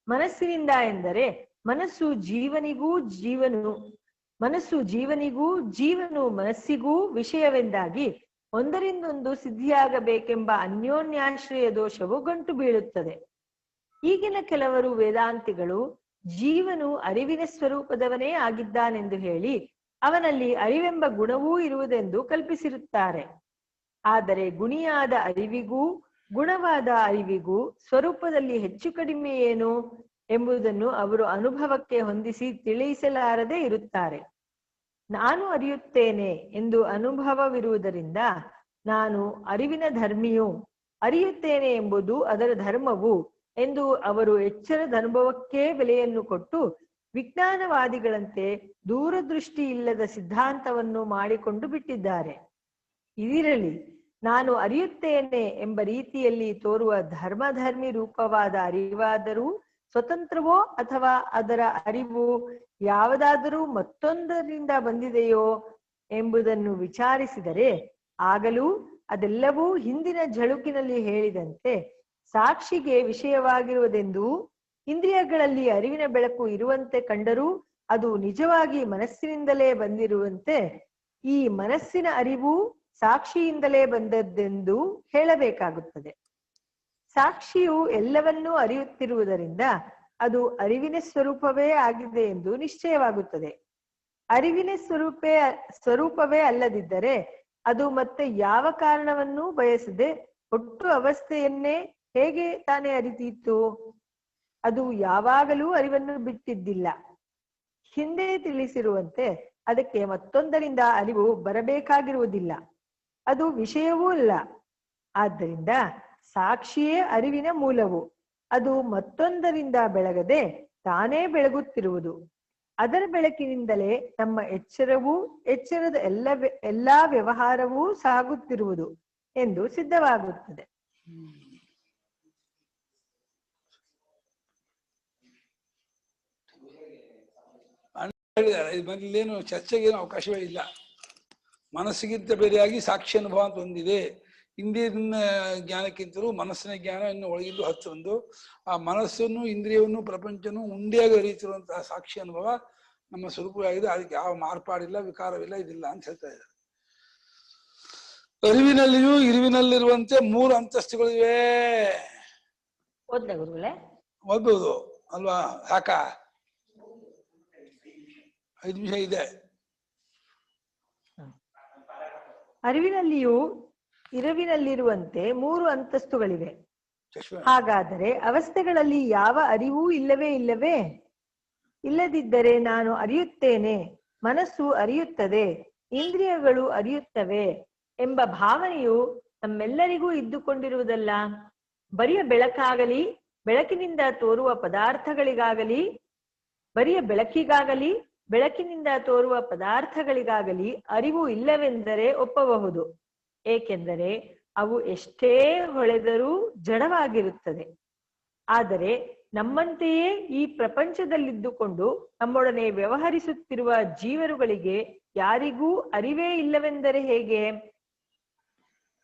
ಮನಸ್ಸಿನಿಂದ ಎಂದರೆ ಮನಸ್ಸು ಜೀವನಿಗೂ ಜೀವನು ಮನಸ್ಸಿಗೂ ವಿಷಯವೆಂದಾಗಿ ಒಂದರಿಂದೊಂದು ಸಿದ್ಧಿಯಾಗಬೇಕೆಂಬ ಅನ್ಯೋನ್ಯಾಶ್ರಯ ದೋಷವು ಗಂಟು ಬೀಳುತ್ತದೆ. ಈಗಿನ ಕೆಲವರು ವೇದಾಂತಿಗಳು ಜೀವನು ಅರಿವಿನ ಸ್ವರೂಪದವನೇ ಆಗಿದ್ದಾನೆಂದು ಹೇಳಿ ಅವನಲ್ಲಿ ಅರಿವೆಂಬ ಗುಣವೂ ಇರುವುದೆಂದು ಕಲ್ಪಿಸಿರುತ್ತಾರೆ. ಆದರೆ ಗುಣಿಯಾದ ಅರಿವಿಗೂ ಗುಣವಾದ ಅರಿವಿಗೂ ಸ್ವರೂಪದಲ್ಲಿ ಹೆಚ್ಚು ಕಡಿಮೆ ಏನು ಎಂಬುದನ್ನು ಅವರು ಅನುಭವಕ್ಕೆ ಹೊಂದಿಸಿ ತಿಳಿಸಲಾರದೆ ಇರುತ್ತಾರೆ. ನಾನು ಅರಿಯುತ್ತೇನೆ ಎಂದು ಅನುಭವವಿರುವುದರಿಂದ ನಾನು ಅರಿವಿನ ಧರ್ಮಿಯು, ಅರಿಯುತ್ತೇನೆ ಎಂಬುದು ಅದರ ಧರ್ಮವು ಎಂದು ಅವರು ಎಚ್ಚರದ ಅನುಭವಕ್ಕೇ ಬೆಲೆಯನ್ನು ಕೊಟ್ಟು ವಿಜ್ಞಾನವಾದಿಗಳಂತೆ ದೂರದೃಷ್ಟಿ ಇಲ್ಲದ ಸಿದ್ಧಾಂತವನ್ನು ಮಾಡಿಕೊಂಡು ಬಿಟ್ಟಿದ್ದಾರೆ. ಇದಿರಲಿ, ನಾನು ಅರಿಯುತ್ತೇನೆ ಎಂಬ ರೀತಿಯಲ್ಲಿ ತೋರುವ ಧರ್ಮಧರ್ಮಿ ರೂಪವಾದ ಅರಿವಾದರೂ ಸ್ವತಂತ್ರವೋ ಅಥವಾ ಅದರ ಅರಿವು ಯಾವುದಾದರೂ ಮತ್ತೊಂದರಿಂದ ಬಂದಿದೆಯೋ ಎಂಬುದನ್ನು ವಿಚಾರಿಸಿದರೆ ಆಗಲೂ ಅದೆಲ್ಲವೂ ಹಿಂದಿನ ಝಳುಕಿನಲ್ಲಿ ಹೇಳಿದಂತೆ ಸಾಕ್ಷಿಗೆ ವಿಷಯವಾಗಿರುವುದೆಂದು, ಇಂದ್ರಿಯಗಳಲ್ಲಿ ಅರಿವಿನ ಬೆಳಕು ಇರುವಂತೆ ಕಂಡರೂ ಅದು ನಿಜವಾಗಿ ಮನಸ್ಸಿನಿಂದಲೇ ಬಂದಿರುವಂತೆ ಈ ಮನಸ್ಸಿನ ಅರಿವು ಸಾಕ್ಷಿಯಿಂದಲೇ ಬಂದದ್ದೆಂದು ಹೇಳಬೇಕಾಗುತ್ತದೆ. ಸಾಕ್ಷಿಯು ಎಲ್ಲವನ್ನೂ ಅರಿಯುತ್ತಿರುವುದರಿಂದ ಅದು ಅರಿವಿನ ಸ್ವರೂಪವೇ ಆಗಿದೆ ಎಂದು ನಿಶ್ಚಯವಾಗುತ್ತದೆ. ಅರಿವಿನ ಸ್ವರೂಪವೇ ಅಲ್ಲದಿದ್ದರೆ ಅದು ಮತ್ತೆ ಯಾವ ಕಾರಣವನ್ನೂ ಬಯಸದೆ ಒಟ್ಟು ಅವಸ್ಥೆಯನ್ನೇ ಹೇಗೆ ತಾನೇ ಅರಿತಿತ್ತು? ಅದು ಯಾವಾಗಲೂ ಅರಿವನ್ನು ಬಿಟ್ಟಿದ್ದಿಲ್ಲ. ಹಿಂದೆ ತಿಳಿಸಿರುವಂತೆ ಅದಕ್ಕೆ ಮತ್ತೊಂದರಿಂದ ಅರಿವು ಬರಬೇಕಾಗಿರುವುದಿಲ್ಲ. ಅದು ವಿಷಯವೂ ಅಲ್ಲ. ಆದ್ದರಿಂದ ಸಾಕ್ಷಿಯೇ ಅರಿವಿನ ಮೂಲವು. ಅದು ಮತ್ತೊಂದರಿಂದ ಬೆಳಗದೆ ತಾನೇ ಬೆಳಗುತ್ತಿರುವುದು. ಅದರ ಬೆಳಕಿನಿಂದಲೇ ನಮ್ಮ ಎಚ್ಚರದ ಎಲ್ಲಾ ವ್ಯವಹಾರವೂ ಸಾಗುತ್ತಿರುವುದು ಎಂದು ಸಿದ್ಧವಾಗುತ್ತದೆ. ಹೇಳಿದ್ದಾರೆ. ಇದು ಮೊದಲೇನು ಚರ್ಚೆಗೇನು ಅವಕಾಶವೇ ಇಲ್ಲ. ಮನಸ್ಸಿಗಿಂತ ಬೇರೆಯಾಗಿ ಸಾಕ್ಷಿ ಅನುಭವ ಅಂತ ಹೊಂದಿದೆ. ಇಂದ್ರಿಯದ ಜ್ಞಾನಕ್ಕಿಂತಲೂ ಮನಸ್ಸಿನ ಜ್ಞಾನ ಇನ್ನು ಒಳಗಿಂದು ಹತ್ತೊಂದು. ಆ ಮನಸ್ಸನ್ನು ಇಂದ್ರಿಯವನ್ನು ಪ್ರಪಂಚನು ಉಂಡಿಯಾಗಿ ಅರಿಯುತ್ತಿರುವಂತಹ ಸಾಕ್ಷಿ ಅನುಭವ ನಮ್ಮ ಸ್ವರೂಪವಾಗಿದೆ. ಅದಕ್ಕೆ ಯಾವ ಮಾರ್ಪಾಡಿಲ್ಲ, ವಿಕಾರವಿಲ್ಲ, ಇದಿಲ್ಲ ಅಂತ ಹೇಳ್ತಾ ಇದ್ದಾರೆ. ಅರಿವಿನಲ್ಲಿಯೂ ಇರುವಿನಲ್ಲಿರುವಂತೆ 3 ಅಂತಸ್ತುಗಳಿವೆ. ಓದ್ಲಾ ಗುರುಗಳೇ? ಓದ್ಬೋದು ಅಲ್ವಾ? ಸಾಕಾ? 5 ನಿಮಿಷ ಇದೆ. ಅರಿವಿನಲ್ಲಿಯೂ ಇರುವಿನಲ್ಲಿರುವಂತೆ 3 ಅಂತಸ್ತುಗಳಿವೆ. ಹಾಗಾದರೆ ಅವಸ್ಥೆಗಳಲ್ಲಿ ಯಾವ ಅರಿವೂ ಇಲ್ಲವೇ? ಇಲ್ಲದಿದ್ದರೆ ನಾನು ಅರಿಯುತ್ತೇನೆ, ಮನಸ್ಸು ಅರಿಯುತ್ತದೆ, ಇಂದ್ರಿಯಗಳು ಅರಿಯುತ್ತವೆ ಎಂಬ ಭಾವನೆಯು ನಮ್ಮೆಲ್ಲರಿಗೂ ಇದ್ದುಕೊಂಡಿರುವುದಲ್ಲ. ಬರಿಯ ಬೆಳಕಾಗಲಿ, ಬೆಳಕಿನಿಂದ ತೋರುವ ಪದಾರ್ಥಗಳಿಗಾಗಲಿ, ಬೆಳಕಿನಿಂದ ತೋರುವ ಪದಾರ್ಥಗಳಿಗಾಗಲಿ ಅರಿವು ಇಲ್ಲವೆಂದರೆ ಒಪ್ಪಬಹುದು. ಏಕೆಂದರೆ ಅವು ಎಷ್ಟೇ ಹೊಳೆದರೂ ಜಡವಾಗಿರುತ್ತದೆ. ಆದರೆ ನಮ್ಮಂತೆಯೇ ಈ ಪ್ರಪಂಚದಲ್ಲಿದ್ದುಕೊಂಡು ನಮ್ಮೊಡನೆ ವ್ಯವಹರಿಸುತ್ತಿರುವ ಜೀವರುಗಳಿಗೆ ಯಾರಿಗೂ ಅರಿವೇ ಇಲ್ಲವೆಂದರೆ ಹೇಗೆ?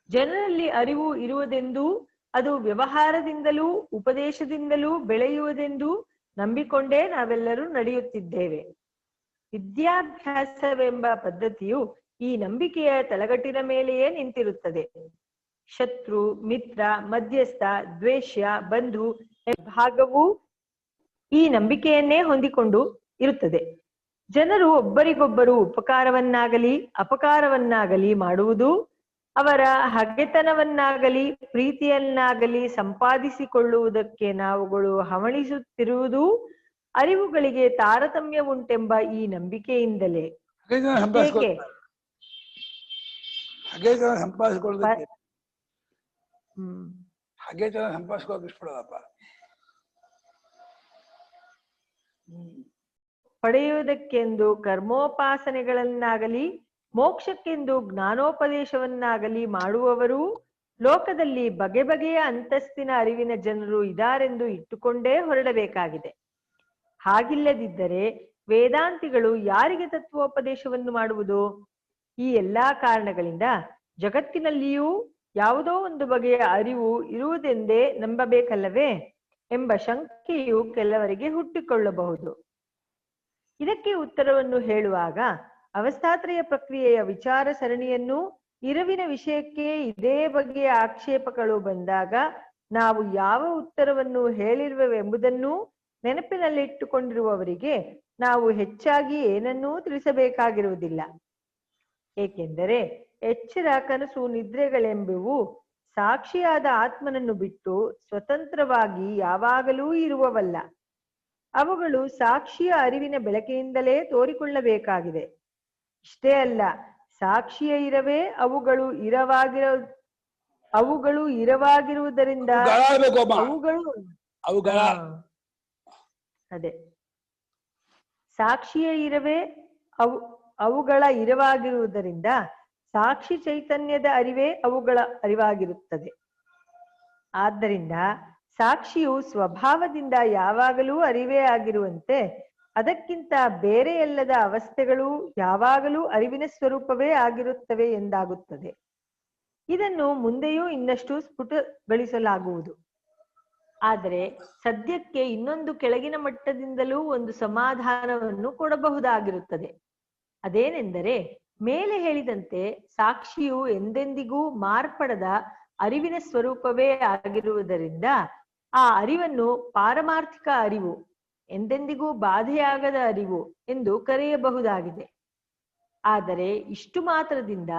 ಜನರಲ್ಲಿ ಅರಿವು ಇರುವುದೆಂದೂ ಅದು ವ್ಯವಹಾರದಿಂದಲೂ ಉಪದೇಶದಿಂದಲೂ ಬೆಳೆಯುವುದೆಂದು ನಂಬಿಕೊಂಡೇ ನಾವೆಲ್ಲರೂ ನಡೆಯುತ್ತಿದ್ದೇವೆ. ವಿದ್ಯಾಭ್ಯಾಸವೆಂಬ ಪದ್ಧತಿಯು ಈ ನಂಬಿಕೆಯ ತಲಗಟ್ಟಿನ ಮೇಲೆಯೇ ನಿಂತಿರುತ್ತದೆ. ಶತ್ರು, ಮಿತ್ರ, ಮಧ್ಯಸ್ಥ, ದ್ವೇಷ್ಯ, ಬಂಧು ಭಾಗವು ಈ ನಂಬಿಕೆಯನ್ನೇ ಹೊಂದಿಕೊಂಡು ಇರುತ್ತದೆ. ಜನರು ಒಬ್ಬರಿಗೊಬ್ಬರು ಉಪಕಾರವನ್ನಾಗಲಿ ಅಪಕಾರವನ್ನಾಗಲಿ ಮಾಡುವುದು, ಅವರ ಹಗೆತನವನ್ನಾಗಲಿ ಪ್ರೀತಿಯನ್ನಾಗಲಿ ಸಂಪಾದಿಸಿಕೊಳ್ಳುವುದಕ್ಕೆ ನಾವುಗಳು ಹವಣಿಸುತ್ತಿರುವುದು ಅರಿವುಗಳಿಗೆ ತಾರತಮ್ಯ ಉಂಟೆಂಬ ಈ ನಂಬಿಕೆಯಿಂದಲೇ. ಪಡೆಯುವುದಕ್ಕೆಂದು ಕರ್ಮೋಪಾಸನೆಗಳನ್ನಾಗಲಿ ಮೋಕ್ಷಕ್ಕೆಂದು ಜ್ಞಾನೋಪದೇಶವನ್ನಾಗಲಿ ಮಾಡುವವರು ಲೋಕದಲ್ಲಿ ಬಗೆ ಬಗೆಯ ಅಂತಸ್ತಿನ ಅರಿವಿನ ಜನರು ಇದಾರೆಂದು ಇಟ್ಟುಕೊಂಡೇ ಹೊರಡಬೇಕಾಗಿದೆ. ಹಾಗಿಲ್ಲದಿದ್ದರೆ ವೇದಾಂತಿಗಳು ಯಾರಿಗೆ ತತ್ವೋಪದೇಶವನ್ನು ಮಾಡುವುದು? ಈ ಎಲ್ಲಾ ಕಾರಣಗಳಿಂದ ಜಗತ್ತಿನಲ್ಲಿಯೂ ಯಾವುದೋ ಒಂದು ಬಗೆಯ ಅರಿವು ಇರುವುದೆಂದೇ ನಂಬಬೇಕಲ್ಲವೇ ಎಂಬ ಶಂಕೆಯು ಕೆಲವರಿಗೆ ಹುಟ್ಟಿಕೊಳ್ಳಬಹುದು. ಇದಕ್ಕೆ ಉತ್ತರವನ್ನು ಹೇಳುವಾಗ ಅವಸ್ಥಾತ್ರಯ ಪ್ರಕ್ರಿಯೆಯ ವಿಚಾರ ಸರಣಿಯನ್ನು ಇರುವಿನ ವಿಷಯಕ್ಕೆ ಇದೇ ಬಗೆಯ ಆಕ್ಷೇಪಗಳು ಬಂದಾಗ ನಾವು ಯಾವ ಉತ್ತರವನ್ನು ಹೇಳಿರುವೆವೆಂಬುದನ್ನು ನೆನಪಿನಲ್ಲಿಟ್ಟುಕೊಂಡಿರುವವರಿಗೆ ನಾವು ಹೆಚ್ಚಾಗಿ ಏನನ್ನೂ ತಿಳಿಸಬೇಕಾಗಿರುವುದಿಲ್ಲ. ಏಕೆಂದರೆ ಎಚ್ಚರ, ಕನಸು, ನಿದ್ರೆಗಳೆಂಬುವು ಸಾಕ್ಷಿಯಾದ ಆತ್ಮನನ್ನು ಬಿಟ್ಟು ಸ್ವತಂತ್ರವಾಗಿ ಯಾವಾಗಲೂ ಇರುವವಲ್ಲ. ಅವುಗಳು ಸಾಕ್ಷಿಯ ಅರಿವಿನ ಬೆಳಕಿನಿಂದಲೇ ತೋರಿಕೊಳ್ಳಬೇಕಾಗಿದೆ. ಇಷ್ಟೇ ಅಲ್ಲ, ಸಾಕ್ಷಿಯ ಇರವೇ ಅವುಗಳು ಇರವಾಗಿರುವುದರಿಂದ ಸಾಕ್ಷಿಯ ಇರವೇ ಅವುಗಳ ಇರವಾಗಿರುವುದರಿಂದ ಸಾಕ್ಷಿ ಚೈತನ್ಯದ ಅರಿವೇ ಅವುಗಳ ಅರಿವಾಗಿರುತ್ತದೆ. ಆದ್ದರಿಂದ ಸಾಕ್ಷಿಯು ಸ್ವಭಾವದಿಂದ ಯಾವಾಗಲೂ ಅರಿವೇ ಆಗಿರುವಂತೆ ಅದಕ್ಕಿಂತ ಬೇರೆಯಲ್ಲದ ಅವಸ್ಥೆಗಳು ಯಾವಾಗಲೂ ಅರಿವಿನ ಸ್ವರೂಪವೇ ಆಗಿರುತ್ತವೆ ಎಂದಾಗುತ್ತದೆ. ಇದನ್ನು ಮುಂದೆಯೂ ಇನ್ನಷ್ಟು ಸ್ಫುಟಗೊಳಿಸಲಾಗುವುದು. ಆದರೆ ಸದ್ಯಕ್ಕೆ ಇನ್ನೊಂದು ಕೆಳಗಿನ ಮಟ್ಟದಿಂದಲೂ ಒಂದು ಸಮಾಧಾನವನ್ನು ಕೊಡಬಹುದಾಗಿರುತ್ತದೆ. ಅದೇನೆಂದರೆ, ಮೇಲೆ ಹೇಳಿದಂತೆ ಸಾಕ್ಷಿಯು ಎಂದೆಂದಿಗೂ ಮಾರ್ಪಡದ ಅರಿವಿನ ಸ್ವರೂಪವೇ ಆಗಿರುವುದರಿಂದ ಆ ಅರಿವನ್ನು ಪಾರಮಾರ್ಥಿಕ ಅರಿವು, ಎಂದೆಂದಿಗೂ ಬಾಧೆಯಾಗದ ಅರಿವು ಎಂದು ಕರೆಯಬಹುದಾಗಿದೆ. ಆದರೆ ಇಷ್ಟು ಮಾತ್ರದಿಂದ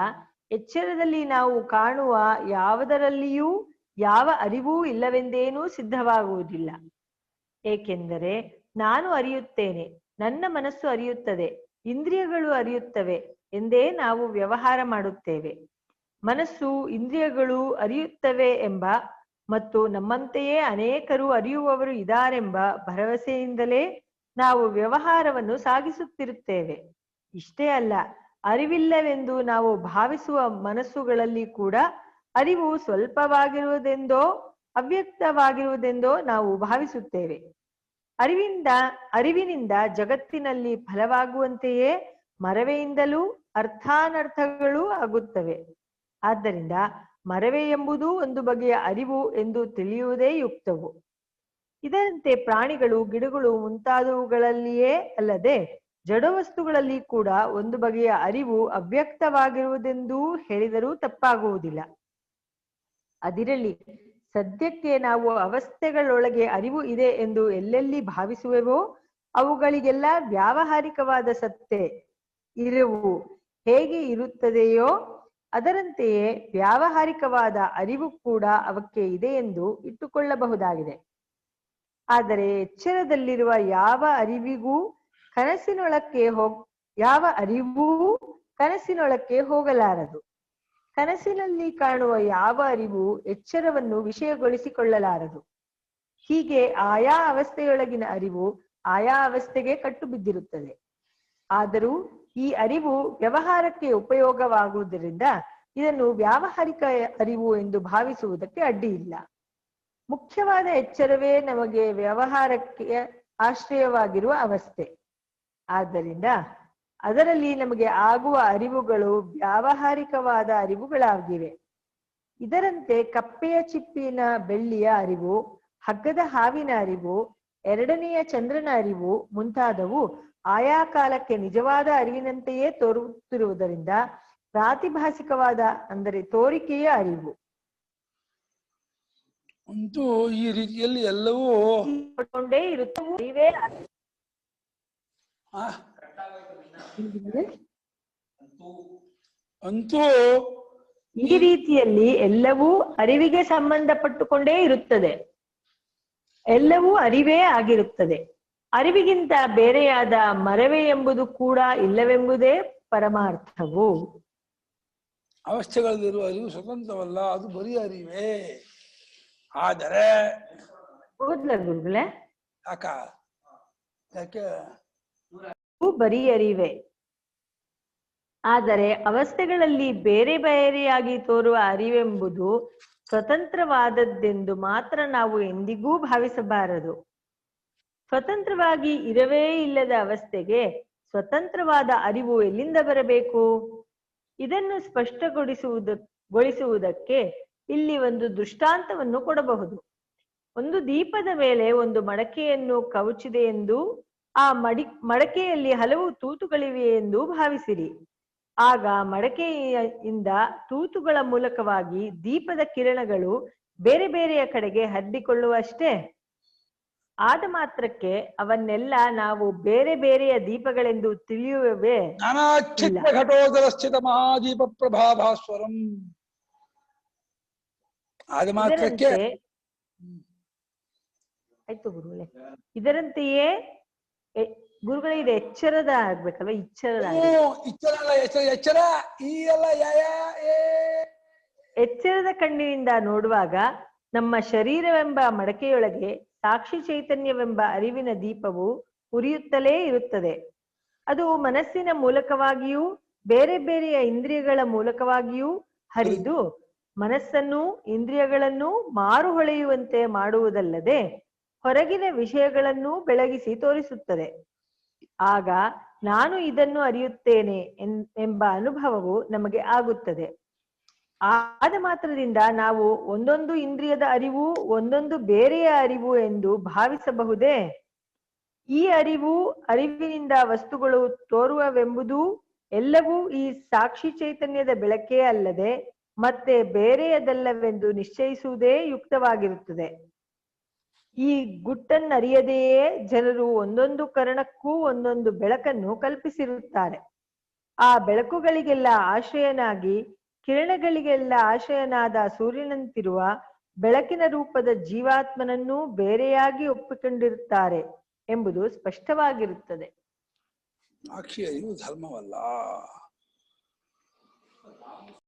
ಎಚ್ಚರದಲ್ಲಿ ನಾವು ಕಾಣುವ ಯಾವುದರಲ್ಲಿಯೂ ಯಾವ ಅರಿವೂ ಇಲ್ಲವೆಂದೇನೂ ಸಿದ್ಧವಾಗುವುದಿಲ್ಲ. ಏಕೆಂದರೆ ನಾನು ಅರಿಯುತ್ತೇನೆ, ನನ್ನ ಮನಸ್ಸು ಅರಿಯುತ್ತದೆ, ಇಂದ್ರಿಯಗಳು ಅರಿಯುತ್ತವೆ ಎಂದೇ ನಾವು ವ್ಯವಹಾರ ಮಾಡುತ್ತೇವೆ. ಮನಸ್ಸು, ಇಂದ್ರಿಯಗಳು ಅರಿಯುತ್ತವೆ ಎಂಬ ಮತ್ತು ನಮ್ಮಂತೆಯೇ ಅನೇಕರು ಅರಿಯುವವರು ಇದ್ದಾರೆಂಬ ಭರವಸೆಯಿಂದಲೇ ನಾವು ವ್ಯವಹಾರವನ್ನು ಸಾಗಿಸುತ್ತಿರುತ್ತೇವೆ. ಇಷ್ಟೇ ಅಲ್ಲ, ಅರಿವಿಲ್ಲವೆಂದು ನಾವು ಭಾವಿಸುವ ಮನಸ್ಸುಗಳಲ್ಲಿ ಕೂಡ ಅರಿವು ಸ್ವಲ್ಪವಾಗಿರುವುದೆಂದೋ ಅವ್ಯಕ್ತವಾಗಿರುವುದೆಂದೋ ನಾವು ಭಾವಿಸುತ್ತೇವೆ. ಅರಿವಿನಿಂದ ಜಗತ್ತಿನಲ್ಲಿ ಫಲವಾಗುವಂತೆಯೇ ಮರವೆಯಿಂದಲೂ ಅರ್ಥಾನರ್ಥಗಳೂ ಆಗುತ್ತವೆ. ಆದ್ದರಿಂದ ಮರವೆ ಎಂಬುದು ಒಂದು ಬಗೆಯ ಅರಿವು ಎಂದು ತಿಳಿಯುವುದೇ ಯುಕ್ತವು. ಇದರಂತೆ ಪ್ರಾಣಿಗಳು, ಗಿಡಗಳು ಮುಂತಾದವುಗಳಲ್ಲಿಯೇ ಅಲ್ಲದೆ ಜಡವಸ್ತುಗಳಲ್ಲಿ ಕೂಡ ಒಂದು ಬಗೆಯ ಅರಿವು ಅವ್ಯಕ್ತವಾಗಿರುವುದೆಂದೂ ಹೇಳಿದರೂ ತಪ್ಪಾಗುವುದಿಲ್ಲ. ಅದಿರಲಿ, ಸದ್ಯಕ್ಕೆ ನಾವು ಅವಸ್ಥೆಗಳೊಳಗೆ ಅರಿವು ಇದೆ ಎಂದು ಎಲ್ಲೆಲ್ಲಿ ಭಾವಿಸುವೆವೋ ಅವುಗಳಿಗೆಲ್ಲ ವ್ಯಾವಹಾರಿಕವಾದ ಸತ್ತೆ ಇರುವು ಹೇಗೆ ಇರುತ್ತದೆಯೋ ಅದರಂತೆಯೇ ವ್ಯಾವಹಾರಿಕವಾದ ಅರಿವು ಕೂಡ ಅವಕ್ಕೆ ಇದೆ ಎಂದು ಇಟ್ಟುಕೊಳ್ಳಬಹುದಾಗಿದೆ. ಆದರೆ ಎಚ್ಚರದಲ್ಲಿರುವ ಯಾವ ಅರಿವು ಕನಸಿನೊಳಕ್ಕೆ ಹೋಗಲಾರದು. ಕನಸಿನಲ್ಲಿ ಕಾಣುವ ಯಾವ ಅರಿವು ಎಚ್ಚರವನ್ನು ವಿಷಯಗೊಳಿಸಿಕೊಳ್ಳಲಾರದು. ಹೀಗೆ ಆಯಾ ಅವಸ್ಥೆಯೊಳಗಿನ ಅರಿವು ಆಯಾ ಅವಸ್ಥೆಗೆ ಕಟ್ಟು ಬಿದ್ದಿರುತ್ತದೆ. ಆದರೂ ಈ ಅರಿವು ವ್ಯವಹಾರಕ್ಕೆ ಉಪಯೋಗವಾಗುವುದರಿಂದ ಇದನ್ನು ವ್ಯಾವಹಾರಿಕ ಅರಿವು ಎಂದು ಭಾವಿಸುವುದಕ್ಕೆ ಅಡ್ಡಿ ಇಲ್ಲ. ಮುಖ್ಯವಾದ ಎಚ್ಚರವೇ ನಮಗೆ ವ್ಯವಹಾರಕ್ಕೆ ಆಶ್ರಯವಾಗಿರುವ ಅವಸ್ಥೆ. ಆದ್ದರಿಂದ ಅದರಲ್ಲಿ ನಮಗೆ ಆಗುವ ಅರಿವುಗಳು ವ್ಯಾವಹಾರಿಕವಾದ ಅರಿವುಗಳಾಗಿವೆ. ಇದರಂತೆ ಕಪ್ಪೆಯ ಚಿಪ್ಪಿನ ಬೆಳ್ಳಿಯ ಅರಿವು, ಹಗ್ಗದ ಹಾವಿನ ಅರಿವು, ಎರಡನೆಯ ಚಂದ್ರನ ಅರಿವು ಮುಂತಾದವು ಆಯಾ ಕಾಲಕ್ಕೆ ನಿಜವಾದ ಅರಿವಿನಂತೆಯೇ ತೋರುತ್ತಿರುವುದರಿಂದ ಪ್ರಾತಿಭಾಸಿಕವಾದ ಅಂದರೆ ತೋರಿಕೆಯ ಅರಿವು. ಅಂತೂ ಈ ರೀತಿಯಲ್ಲಿ ಎಲ್ಲವೂ ಇರುತ್ತವೆ. ಅಂತೂ ಈ ರೀತಿಯಲ್ಲಿ ಎಲ್ಲವೂ ಅರಿವಿಗೆ ಸಂಬಂಧಪಟ್ಟುಕೊಂಡೇ ಇರುತ್ತದೆ. ಎಲ್ಲವೂ ಅರಿವೇ ಆಗಿರುತ್ತದೆ. ಅರಿವಿಗಿಂತ ಬೇರೆಯಾದ ಮರವೇ ಎಂಬುದು ಕೂಡ ಇಲ್ಲವೆಂಬುದೇ ಪರಮಾರ್ಥವು. ಅವಸ್ಥೆಗಳಲ್ಲಿರುವ ಅರಿವು ಸ್ವತಂತ್ರವಲ್ಲ, ಅದು ಬರೀ ಅರಿವೇ. ಆದರೆ ಹೌದಲ್ಲ ಗುರುಗಳೇ? ಯಾಕೆ ಬರೀ ಅರಿವೇ. ಆದರೆ ಅವಸ್ಥೆಗಳಲ್ಲಿ ಬೇರೆ ಬೇರೆಯಾಗಿ ತೋರುವ ಅರಿವೆಂಬುದು ಸ್ವತಂತ್ರವಾದದ್ದೆಂದು ಮಾತ್ರ ನಾವು ಎಂದಿಗೂ ಭಾವಿಸಬಾರದು. ಸ್ವತಂತ್ರವಾಗಿ ಇರವೇ ಇಲ್ಲದ ಅವಸ್ಥೆಗೆ ಸ್ವತಂತ್ರವಾದ ಅರಿವು ಎಲ್ಲಿಂದ ಬರಬೇಕು? ಇದನ್ನು ಸ್ಪಷ್ಟಗೊಳಿಸುವುದಕ್ಕೆ ಇಲ್ಲಿ ಒಂದು ದೃಷ್ಟಾಂತವನ್ನು ಕೊಡಬಹುದು. ಒಂದು ದೀಪದ ಮೇಲೆ ಒಂದು ಮಡಕೆಯನ್ನು ಕವುಚಿದೆ ಎಂದು, ಆ ಮಡಕೆಯಲ್ಲಿ ಹಲವು ತೂತುಗಳಿವೆ ಎಂದು ಭಾವಿಸಿರಿ. ಆಗ ಮಡಕೆಯಿಂದ ತೂತುಗಳ ಮೂಲಕವಾಗಿ ದೀಪದ ಕಿರಣಗಳು ಬೇರೆ ಬೇರೆಯ ಕಡೆಗೆ ಹರಡಿಕೊಳ್ಳುವಷ್ಟೇ. ಆದ ಮಾತ್ರಕ್ಕೆ ಅವನ್ನೆಲ್ಲ ನಾವು ಬೇರೆ ಬೇರೆಯ ದೀಪಗಳೆಂದು ತಿಳಿಯುವವೇ? ಘಟೋದರ ಸ್ಥಿತ ಮಹಾದೀಪ ಪ್ರಭಾಭಾಸ್ವರಂ. ಆದ ಮಾತ್ರಕ್ಕೆ ಆಯ್ತು ಗುರುಗಳೇ. ಇದರಂತೆಯೇ ಗುರುಗಳೇ ಇದು ಎಚ್ಚರದ ಆಗ್ಬೇಕಲ್ವಾ? ಎಚ್ಚರದ ಕಣ್ಣಿನಿಂದ ನೋಡುವಾಗ ನಮ್ಮ ಶರೀರವೆಂಬ ಮಡಕೆಯೊಳಗೆ ಸಾಕ್ಷಿ ಚೈತನ್ಯವೆಂಬ ಅರಿವಿನ ದೀಪವು ಉರಿಯುತ್ತಲೇ ಇರುತ್ತದೆ. ಅದು ಮನಸ್ಸಿನ ಮೂಲಕವಾಗಿಯೂ ಬೇರೆ ಬೇರೆಯ ಇಂದ್ರಿಯಗಳ ಮೂಲಕವಾಗಿಯೂ ಹರಿದು ಮನಸ್ಸನ್ನು ಇಂದ್ರಿಯಗಳನ್ನು ಮಾರು ಹೊಳೆಯುವಂತೆ ಮಾಡುವುದಲ್ಲದೆ ಹೊರಗಿನ ವಿಷಯಗಳನ್ನು ಬೆಳಗಿಸಿ ತೋರಿಸುತ್ತದೆ. ಆಗ ನಾನು ಇದನ್ನು ಅರಿಯುತ್ತೇನೆ ಎಂಬ ಅನುಭವವು ನಮಗೆ ಆಗುತ್ತದೆ. ಆದ ಮಾತ್ರದಿಂದ ನಾವು ಒಂದೊಂದು ಇಂದ್ರಿಯದ ಅರಿವು ಒಂದೊಂದು ಬೇರೆಯ ಅರಿವು ಎಂದು ಭಾವಿಸಬಹುದೇ? ಈ ಅರಿವಿನಿಂದ ವಸ್ತುಗಳು ತೋರುವವೆಂಬುದು ಎಲ್ಲವೂ ಈ ಸಾಕ್ಷಿ ಚೈತನ್ಯದ ಬೆಳಕೇ ಅಲ್ಲದೆ ಮತ್ತೆ ಬೇರೆಯದಲ್ಲವೆಂದು ನಿಶ್ಚಯಿಸುವುದೇ ಯುಕ್ತವಾಗಿರುತ್ತದೆ. ಈ ಗುಟ್ಟನ್ನರಿಯದೆಯೇ ಜನರು ಒಂದೊಂದು ಕರಣಕ್ಕೂ ಒಂದೊಂದು ಬೆಳಕನ್ನು ಕಲ್ಪಿಸಿರುತ್ತಾರೆ. ಆ ಬೆಳಕುಗಳಿಗೆಲ್ಲ ಆಶ್ರಯನಾಗಿ, ಕಿರಣಗಳಿಗೆಲ್ಲ ಆಶ್ರಯನಾದ ಸೂರ್ಯನಂತಿರುವ ಬೆಳಕಿನ ರೂಪದ ಜೀವಾತ್ಮನನ್ನು ಬೇರೆಯಾಗಿ ಒಪ್ಪಿಕೊಂಡಿರುತ್ತಾರೆ ಎಂಬುದು ಸ್ಪಷ್ಟವಾಗಿರುತ್ತದೆ. ಸಾಕ್ಷಿ ಅರಿವು ಧರ್ಮವಲ್ಲ.